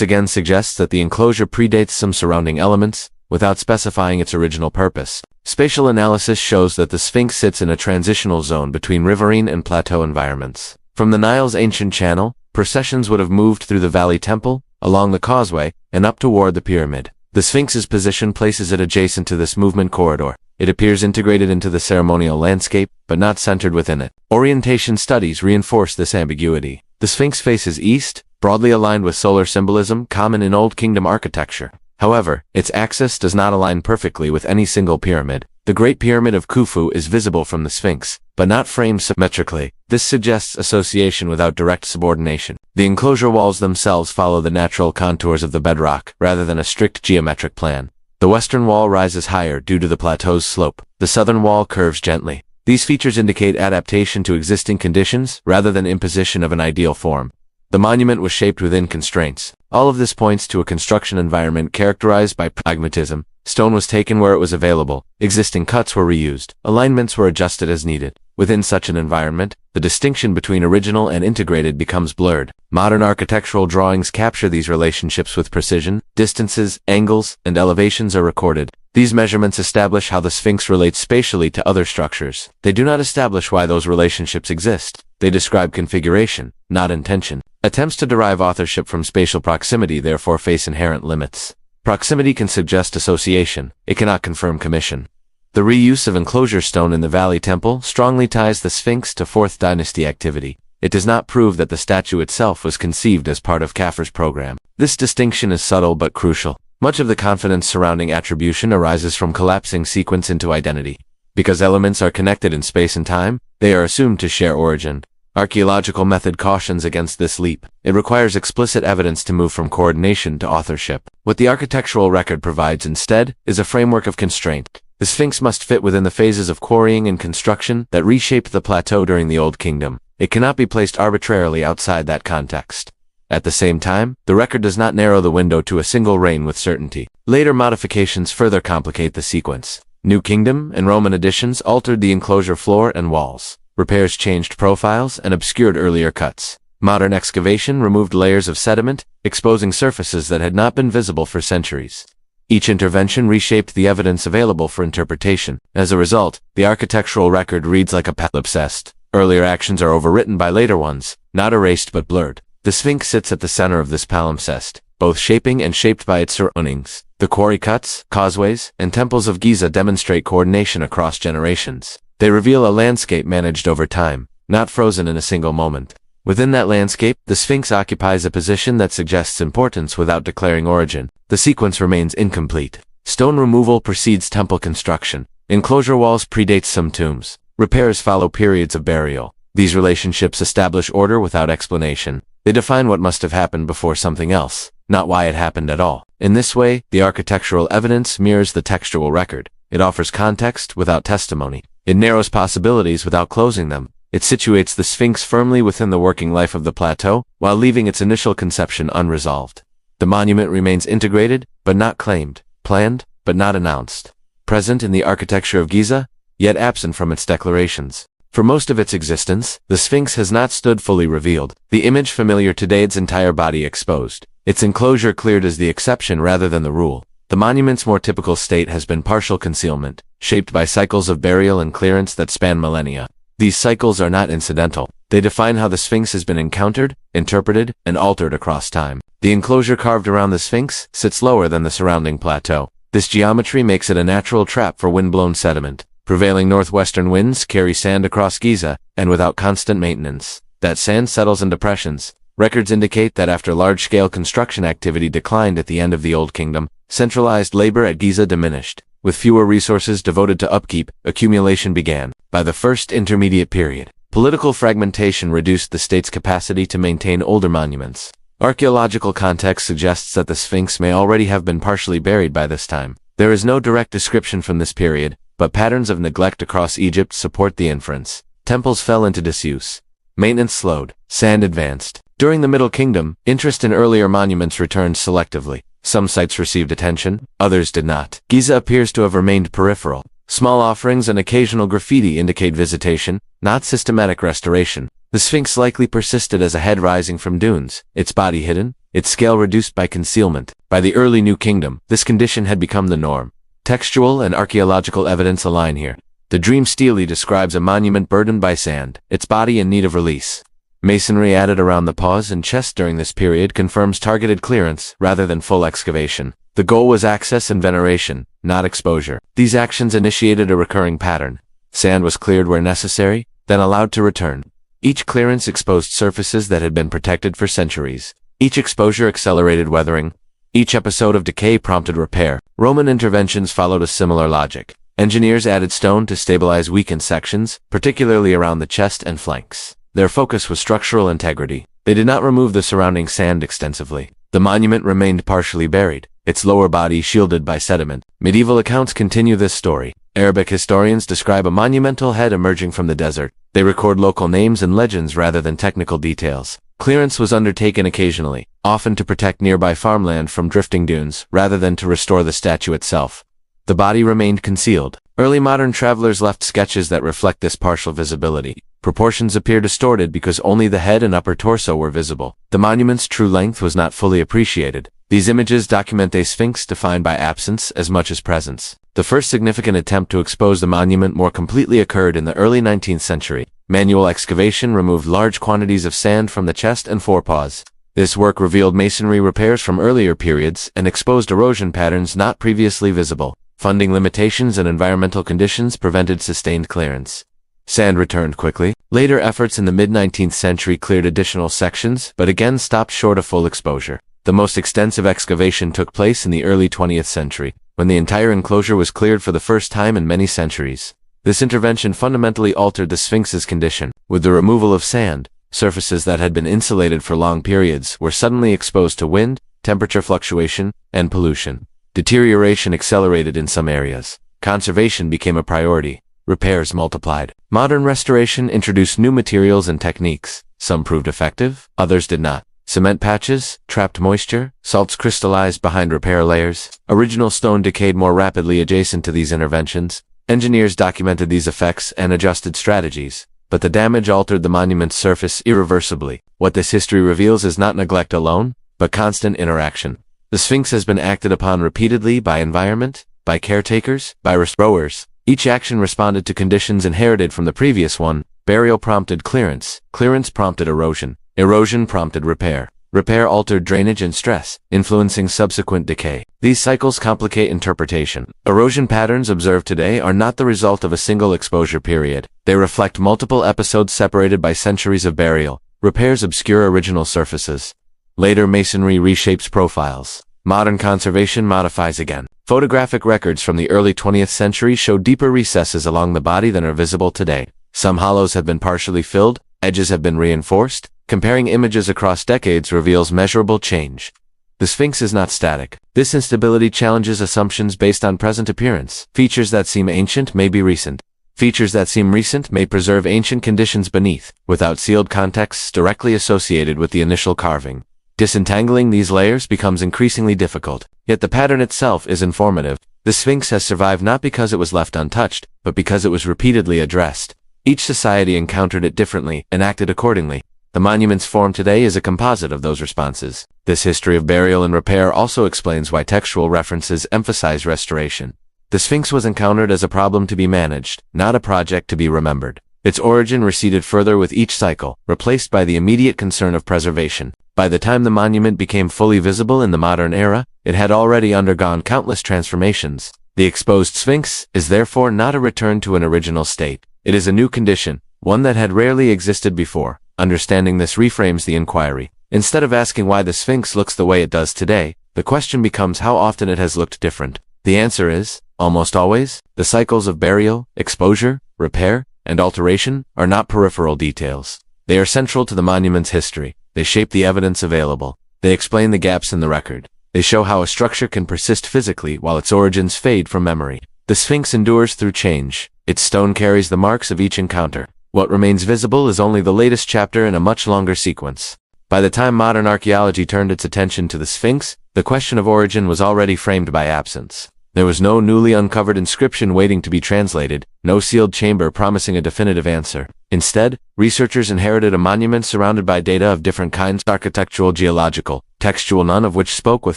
S1: again suggests that the enclosure predates some surrounding elements, without specifying its original purpose. Spatial analysis shows that the Sphinx sits in a transitional zone between riverine and plateau environments. From the Nile's ancient channel, processions would have moved through the valley temple, along the causeway, and up toward the pyramid. The Sphinx's position places it adjacent to this movement corridor. It appears integrated into the ceremonial landscape, but not centered within it. Orientation studies reinforce this ambiguity. The Sphinx faces east, broadly aligned with solar symbolism common in Old Kingdom architecture. However, its axis does not align perfectly with any single pyramid. The Great Pyramid of Khufu is visible from the Sphinx, but not framed symmetrically. This suggests association without direct subordination. The enclosure walls themselves follow the natural contours of the bedrock, rather than a strict geometric plan. The western wall rises higher due to the plateau's slope. The southern wall curves gently. These features indicate adaptation to existing conditions, rather than imposition of an ideal form. The monument was shaped within constraints. All of this points to a construction environment characterized by pragmatism. Stone was taken where it was available. Existing cuts were reused. Alignments were adjusted as needed. Within such an environment, the distinction between original and integrated becomes blurred. Modern architectural drawings capture these relationships with precision. Distances, angles, and elevations are recorded. These measurements establish how the Sphinx relates spatially to other structures. They do not establish why those relationships exist. They describe configuration, not intention. Attempts to derive authorship from spatial proximity therefore face inherent limits. Proximity can suggest association. It cannot confirm commission. The reuse of enclosure stone in the Valley Temple strongly ties the Sphinx to 4th Dynasty activity. It does not prove that the statue itself was conceived as part of Khafre's program. This distinction is subtle but crucial. Much of the confidence surrounding attribution arises from collapsing sequence into identity. Because elements are connected in space and time, they are assumed to share origin. Archaeological method cautions against this leap. It requires explicit evidence to move from coordination to authorship. What the architectural record provides instead is a framework of constraint. The Sphinx must fit within the phases of quarrying and construction that reshaped the plateau during the Old Kingdom. It cannot be placed arbitrarily outside that context. At the same time, the record does not narrow the window to a single reign with certainty. Later modifications further complicate the sequence. New Kingdom and Roman additions altered the enclosure floor and walls. Repairs changed profiles and obscured earlier cuts. Modern excavation removed layers of sediment, exposing surfaces that had not been visible for centuries. Each intervention reshaped the evidence available for interpretation. As a result, the architectural record reads like a palimpsest. Earlier actions are overwritten by later ones, not erased but blurred. The Sphinx sits at the center of this palimpsest, both shaping and shaped by its surroundings. The quarry cuts, causeways, and temples of Giza demonstrate coordination across generations. They reveal a landscape managed over time, not frozen in a single moment. Within that landscape, the Sphinx occupies a position that suggests importance without declaring origin. The sequence remains incomplete. Stone removal precedes temple construction. Enclosure walls predate some tombs. Repairs follow periods of burial. These relationships establish order without explanation. They define what must have happened before something else, not why it happened at all. In this way, the architectural evidence mirrors the textual record. It offers context without testimony. It narrows possibilities without closing them. It situates the Sphinx firmly within the working life of the plateau, while leaving its initial conception unresolved. The monument remains integrated, but not claimed, planned, but not announced, present in the architecture of Giza, yet absent from its declarations. For most of its existence, the Sphinx has not stood fully revealed, the image familiar today its entire body exposed, its enclosure cleared as the exception rather than the rule. The monument's more typical state has been partial concealment, shaped by cycles of burial and clearance that span millennia. These cycles are not incidental. They define how the Sphinx has been encountered, interpreted, and altered across time. The enclosure carved around the Sphinx sits lower than the surrounding plateau. This geometry makes it a natural trap for wind-blown sediment. Prevailing northwestern winds carry sand across Giza, and without constant maintenance, that sand settles in depressions. Records indicate that after large-scale construction activity declined at the end of the Old Kingdom, centralized labor at Giza diminished. With fewer resources devoted to upkeep, accumulation began. By the First Intermediate Period, political fragmentation reduced the state's capacity to maintain older monuments. Archaeological context suggests that the Sphinx may already have been partially buried by this time. There is no direct description from this period, but patterns of neglect across Egypt support the inference. Temples fell into disuse. Maintenance slowed. Sand advanced. During the Middle Kingdom, interest in earlier monuments returned selectively. Some sites received attention, others did not. Giza appears to have remained peripheral. Small offerings and occasional graffiti indicate visitation, not systematic restoration. The Sphinx likely persisted as a head rising from dunes, its body hidden, its scale reduced by concealment. By the early New Kingdom, this condition had become the norm. Textual and archaeological evidence align here. The Dream Stele describes a monument burdened by sand, its body in need of release. Masonry added around the paws and chest during this period confirms targeted clearance rather than full excavation. The goal was access and veneration, not exposure. These actions initiated a recurring pattern. Sand was cleared where necessary, then allowed to return. Each clearance exposed surfaces that had been protected for centuries. Each exposure accelerated weathering. Each episode of decay prompted repair. Roman interventions followed a similar logic. Engineers added stone to stabilize weakened sections, particularly around the chest and flanks. Their focus was structural integrity. They did not remove the surrounding sand extensively. The monument remained partially buried, its lower body shielded by sediment. Medieval accounts continue this story. Arabic historians describe a monumental head emerging from the desert. They record local names and legends rather than technical details. Clearance was undertaken occasionally, often to protect nearby farmland from drifting dunes, rather than to restore the statue itself. The body remained concealed. Early modern travelers left sketches that reflect this partial visibility. Proportions appear distorted because only the head and upper torso were visible. The monument's true length was not fully appreciated. These images document a sphinx defined by absence as much as presence. The first significant attempt to expose the monument more completely occurred in the early 19th century. Manual excavation removed large quantities of sand from the chest and forepaws. This work revealed masonry repairs from earlier periods and exposed erosion patterns not previously visible. Funding limitations and environmental conditions prevented sustained clearance. Sand returned quickly. Later efforts in the mid-19th century cleared additional sections, but again stopped short of full exposure. The most extensive excavation took place in the early 20th century, when the entire enclosure was cleared for the first time in many centuries. This intervention fundamentally altered the Sphinx's condition. With the removal of sand, surfaces that had been insulated for long periods were suddenly exposed to wind, temperature fluctuation, and pollution. Deterioration accelerated in some areas. Conservation became a priority. Repairs multiplied. Modern restoration introduced new materials and techniques. Some proved effective, others did not. Cement patches trapped moisture, salts crystallized behind repair layers. Original stone decayed more rapidly adjacent to these interventions. Engineers documented these effects and adjusted strategies, but the damage altered the monument's surface irreversibly. What this history reveals is not neglect alone, but constant interaction. The Sphinx has been acted upon repeatedly by environment, by caretakers, by restorers. Each action responded to conditions inherited from the previous one. Burial prompted clearance. Clearance prompted erosion. Erosion prompted repair. Repair altered drainage and stress, influencing subsequent decay. These cycles complicate interpretation. Erosion patterns observed today are not the result of a single exposure period. They reflect multiple episodes separated by centuries of burial. Repairs obscure original surfaces. Later masonry reshapes profiles. Modern conservation modifies again. Photographic records from the early 20th century show deeper recesses along the body than are visible today. Some hollows have been partially filled, edges have been reinforced. Comparing images across decades reveals measurable change. The Sphinx is not static. This instability challenges assumptions based on present appearance. Features that seem ancient may be recent. Features that seem recent may preserve ancient conditions beneath, without sealed contexts directly associated with the initial carving. Disentangling these layers becomes increasingly difficult, yet the pattern itself is informative. The Sphinx has survived not because it was left untouched, but because it was repeatedly addressed. Each society encountered it differently and acted accordingly. The monument's form today is a composite of those responses. This history of burial and repair also explains why textual references emphasize restoration. The Sphinx was encountered as a problem to be managed, not a project to be remembered. Its origin receded further with each cycle, replaced by the immediate concern of preservation. By the time the monument became fully visible in the modern era, it had already undergone countless transformations. The exposed Sphinx is therefore not a return to an original state. It is a new condition, one that had rarely existed before. Understanding this reframes the inquiry. Instead of asking why the Sphinx looks the way it does today, the question becomes how often it has looked different. The answer is, almost always, the cycles of burial, exposure, repair, and alteration are not peripheral details. They are central to the monument's history. They shape the evidence available. They explain the gaps in the record. They show how a structure can persist physically while its origins fade from memory. The Sphinx endures through change. Its stone carries the marks of each encounter. What remains visible is only the latest chapter in a much longer sequence. By the time modern archaeology turned its attention to the Sphinx, the question of origin was already framed by absence. There was no newly uncovered inscription waiting to be translated, no sealed chamber promising a definitive answer. Instead, researchers inherited a monument surrounded by data of different kinds: architectural, geological, textual, none of which spoke with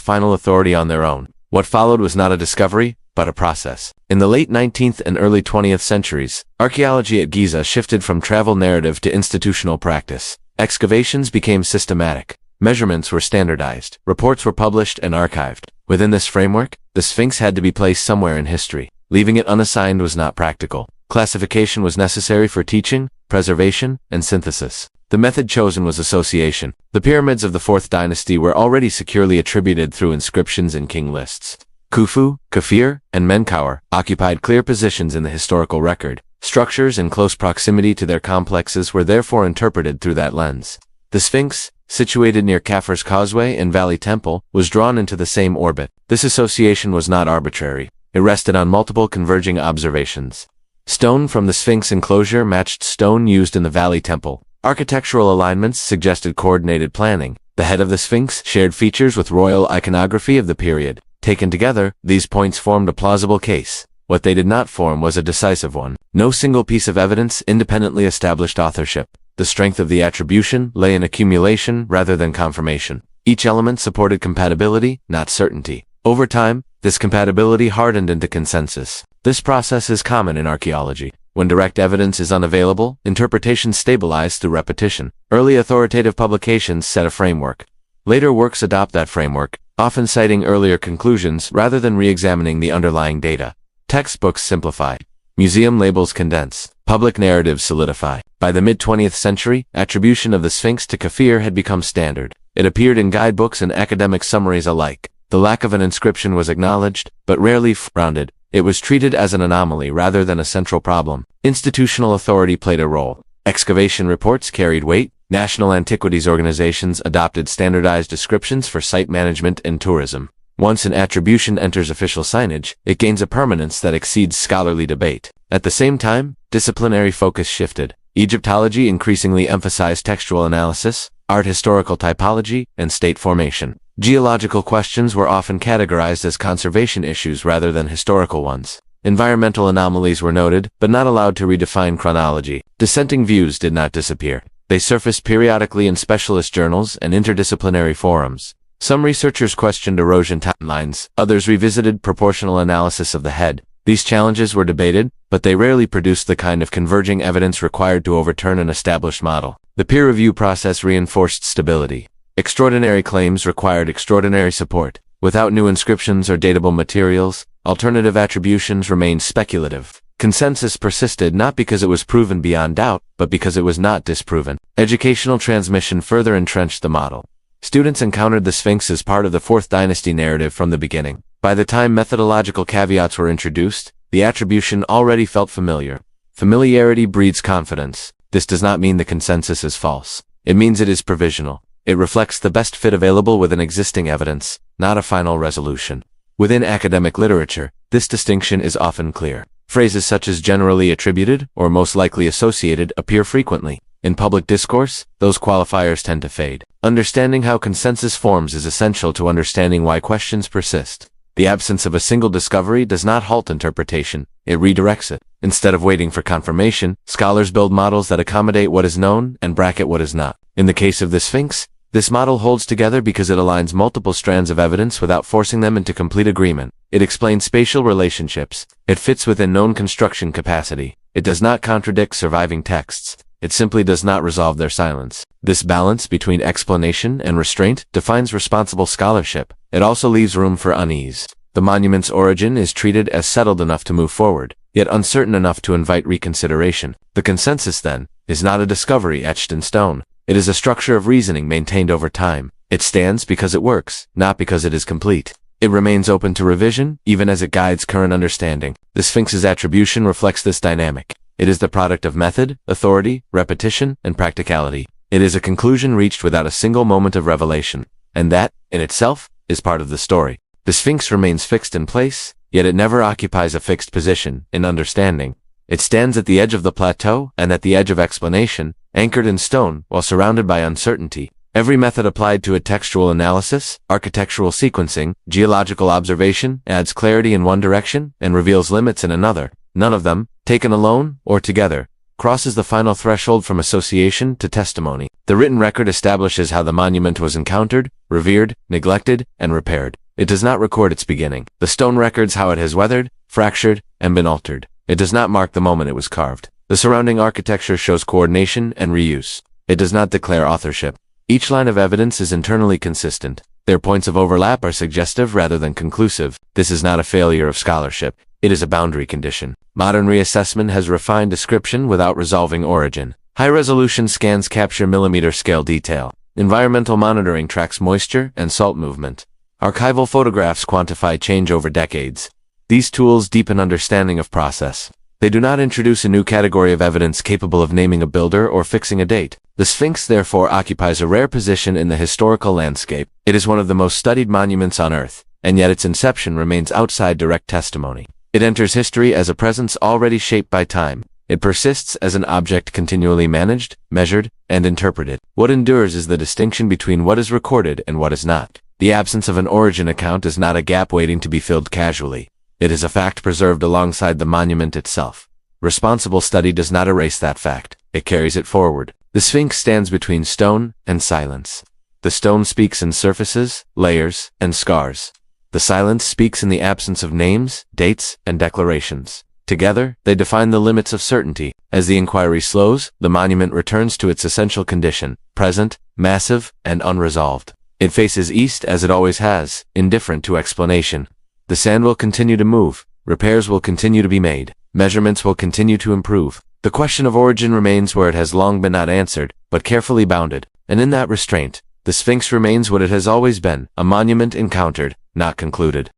S1: final authority on their own. What followed was not a discovery, but a process. In the late 19th and early 20th centuries, archaeology at Giza shifted from travel narrative to institutional practice. Excavations became systematic. Measurements were standardized. Reports were published and archived. Within this framework, the Sphinx had to be placed somewhere in history. Leaving it unassigned was not practical. Classification was necessary for teaching, preservation, and synthesis. The method chosen was association. The pyramids of the 4th dynasty were already securely attributed through inscriptions and king lists. Khufu, Kafir, and Menkaure occupied clear positions in the historical record. Structures in close proximity to their complexes were therefore interpreted through that lens. The Sphinx, situated near Khafre's Causeway and Valley Temple, was drawn into the same orbit. This association was not arbitrary. It rested on multiple converging observations. Stone from the Sphinx enclosure matched stone used in the Valley Temple. Architectural alignments suggested coordinated planning. The head of the Sphinx shared features with royal iconography of the period. Taken together, these points formed a plausible case. What they did not form was a decisive one. No single piece of evidence independently established authorship. The strength of the attribution lay in accumulation rather than confirmation. Each element supported compatibility, not certainty. Over time, this compatibility hardened into consensus. This process is common in archaeology. When direct evidence is unavailable, interpretations stabilize through repetition. Early authoritative publications set a framework. Later works adopt that framework, often citing earlier conclusions rather than re-examining the underlying data. Textbooks simplify. Museum labels condense. Public narratives solidify. By the mid-20th century, attribution of the Sphinx to Kafir had become standard. It appeared in guidebooks and academic summaries alike. The lack of an inscription was acknowledged, but rarely rounded. It was treated as an anomaly rather than a central problem. Institutional authority played a role. Excavation reports carried weight. National antiquities organizations adopted standardized descriptions for site management and tourism. Once an attribution enters official signage, it gains a permanence that exceeds scholarly debate. At the same time, disciplinary focus shifted. Egyptology increasingly emphasized textual analysis, art historical typology, and state formation. Geological questions were often categorized as conservation issues rather than historical ones. Environmental anomalies were noted, but not allowed to redefine chronology. Dissenting views did not disappear. They surfaced periodically in specialist journals and interdisciplinary forums. Some researchers questioned erosion timelines, others revisited proportional analysis of the head. These challenges were debated, but they rarely produced the kind of converging evidence required to overturn an established model. The peer review process reinforced stability. Extraordinary claims required extraordinary support. Without new inscriptions or datable materials, alternative attributions remained speculative. Consensus persisted not because it was proven beyond doubt, but because it was not disproven. Educational transmission further entrenched the model. Students encountered the Sphinx as part of the 4th dynasty narrative from the beginning. By the time methodological caveats were introduced, the attribution already felt familiar. Familiarity breeds confidence. This does not mean the consensus is false. It means it is provisional. It reflects the best fit available within existing evidence, not a final resolution. Within academic literature, this distinction is often clear. Phrases such as generally attributed or most likely associated appear frequently. In public discourse, those qualifiers tend to fade. Understanding how consensus forms is essential to understanding why questions persist. The absence of a single discovery does not halt interpretation, it redirects it. Instead of waiting for confirmation, scholars build models that accommodate what is known and bracket what is not. In the case of the Sphinx, this model holds together because it aligns multiple strands of evidence without forcing them into complete agreement. It explains spatial relationships. It fits within known construction capacity. It does not contradict surviving texts. It simply does not resolve their silence. This balance between explanation and restraint defines responsible scholarship. It also leaves room for unease. The monument's origin is treated as settled enough to move forward, yet uncertain enough to invite reconsideration. The consensus, then, is not a discovery etched in stone. It is a structure of reasoning maintained over time. It stands because it works, not because it is complete. It remains open to revision, even as it guides current understanding. The Sphinx's attribution reflects this dynamic. It is the product of method, authority, repetition, and practicality. It is a conclusion reached without a single moment of revelation. And that, in itself, is part of the story. The Sphinx remains fixed in place, yet it never occupies a fixed position in understanding. It stands at the edge of the plateau and at the edge of explanation, anchored in stone while surrounded by uncertainty. Every method applied to it, textual analysis, architectural sequencing, geological observation, adds clarity in one direction and reveals limits in another. None of them, taken alone or together, crosses the final threshold from association to testimony. The written record establishes how the monument was encountered, revered, neglected, and repaired. It does not record its beginning. The stone records how it has weathered, fractured, and been altered. It does not mark the moment it was carved. The surrounding architecture shows coordination and reuse. It does not declare authorship. Each line of evidence is internally consistent. Their points of overlap are suggestive rather than conclusive. This is not a failure of scholarship. It is a boundary condition. Modern reassessment has refined description without resolving origin. High-resolution scans capture millimeter-scale detail. Environmental monitoring tracks moisture and salt movement. Archival photographs quantify change over decades. These tools deepen understanding of process. They do not introduce a new category of evidence capable of naming a builder or fixing a date. The Sphinx, therefore, occupies a rare position in the historical landscape. It is one of the most studied monuments on Earth, and yet its inception remains outside direct testimony. It enters history as a presence already shaped by time. It persists as an object continually managed, measured, and interpreted. What endures is the distinction between what is recorded and what is not. The absence of an origin account is not a gap waiting to be filled casually. It is a fact preserved alongside the monument itself. Responsible study does not erase that fact. It carries it forward. The Sphinx stands between stone and silence. The stone speaks in surfaces, layers, and scars. The silence speaks in the absence of names, dates, and declarations. Together, they define the limits of certainty. As the inquiry slows, the monument returns to its essential condition, present, massive, and unresolved. It faces east as it always has, indifferent to explanation. The sand will continue to move, repairs will continue to be made, measurements will continue to improve. The question of origin remains where it has long been not answered, but carefully bounded. And in that restraint, the Sphinx remains what it has always been, a monument encountered, not concluded.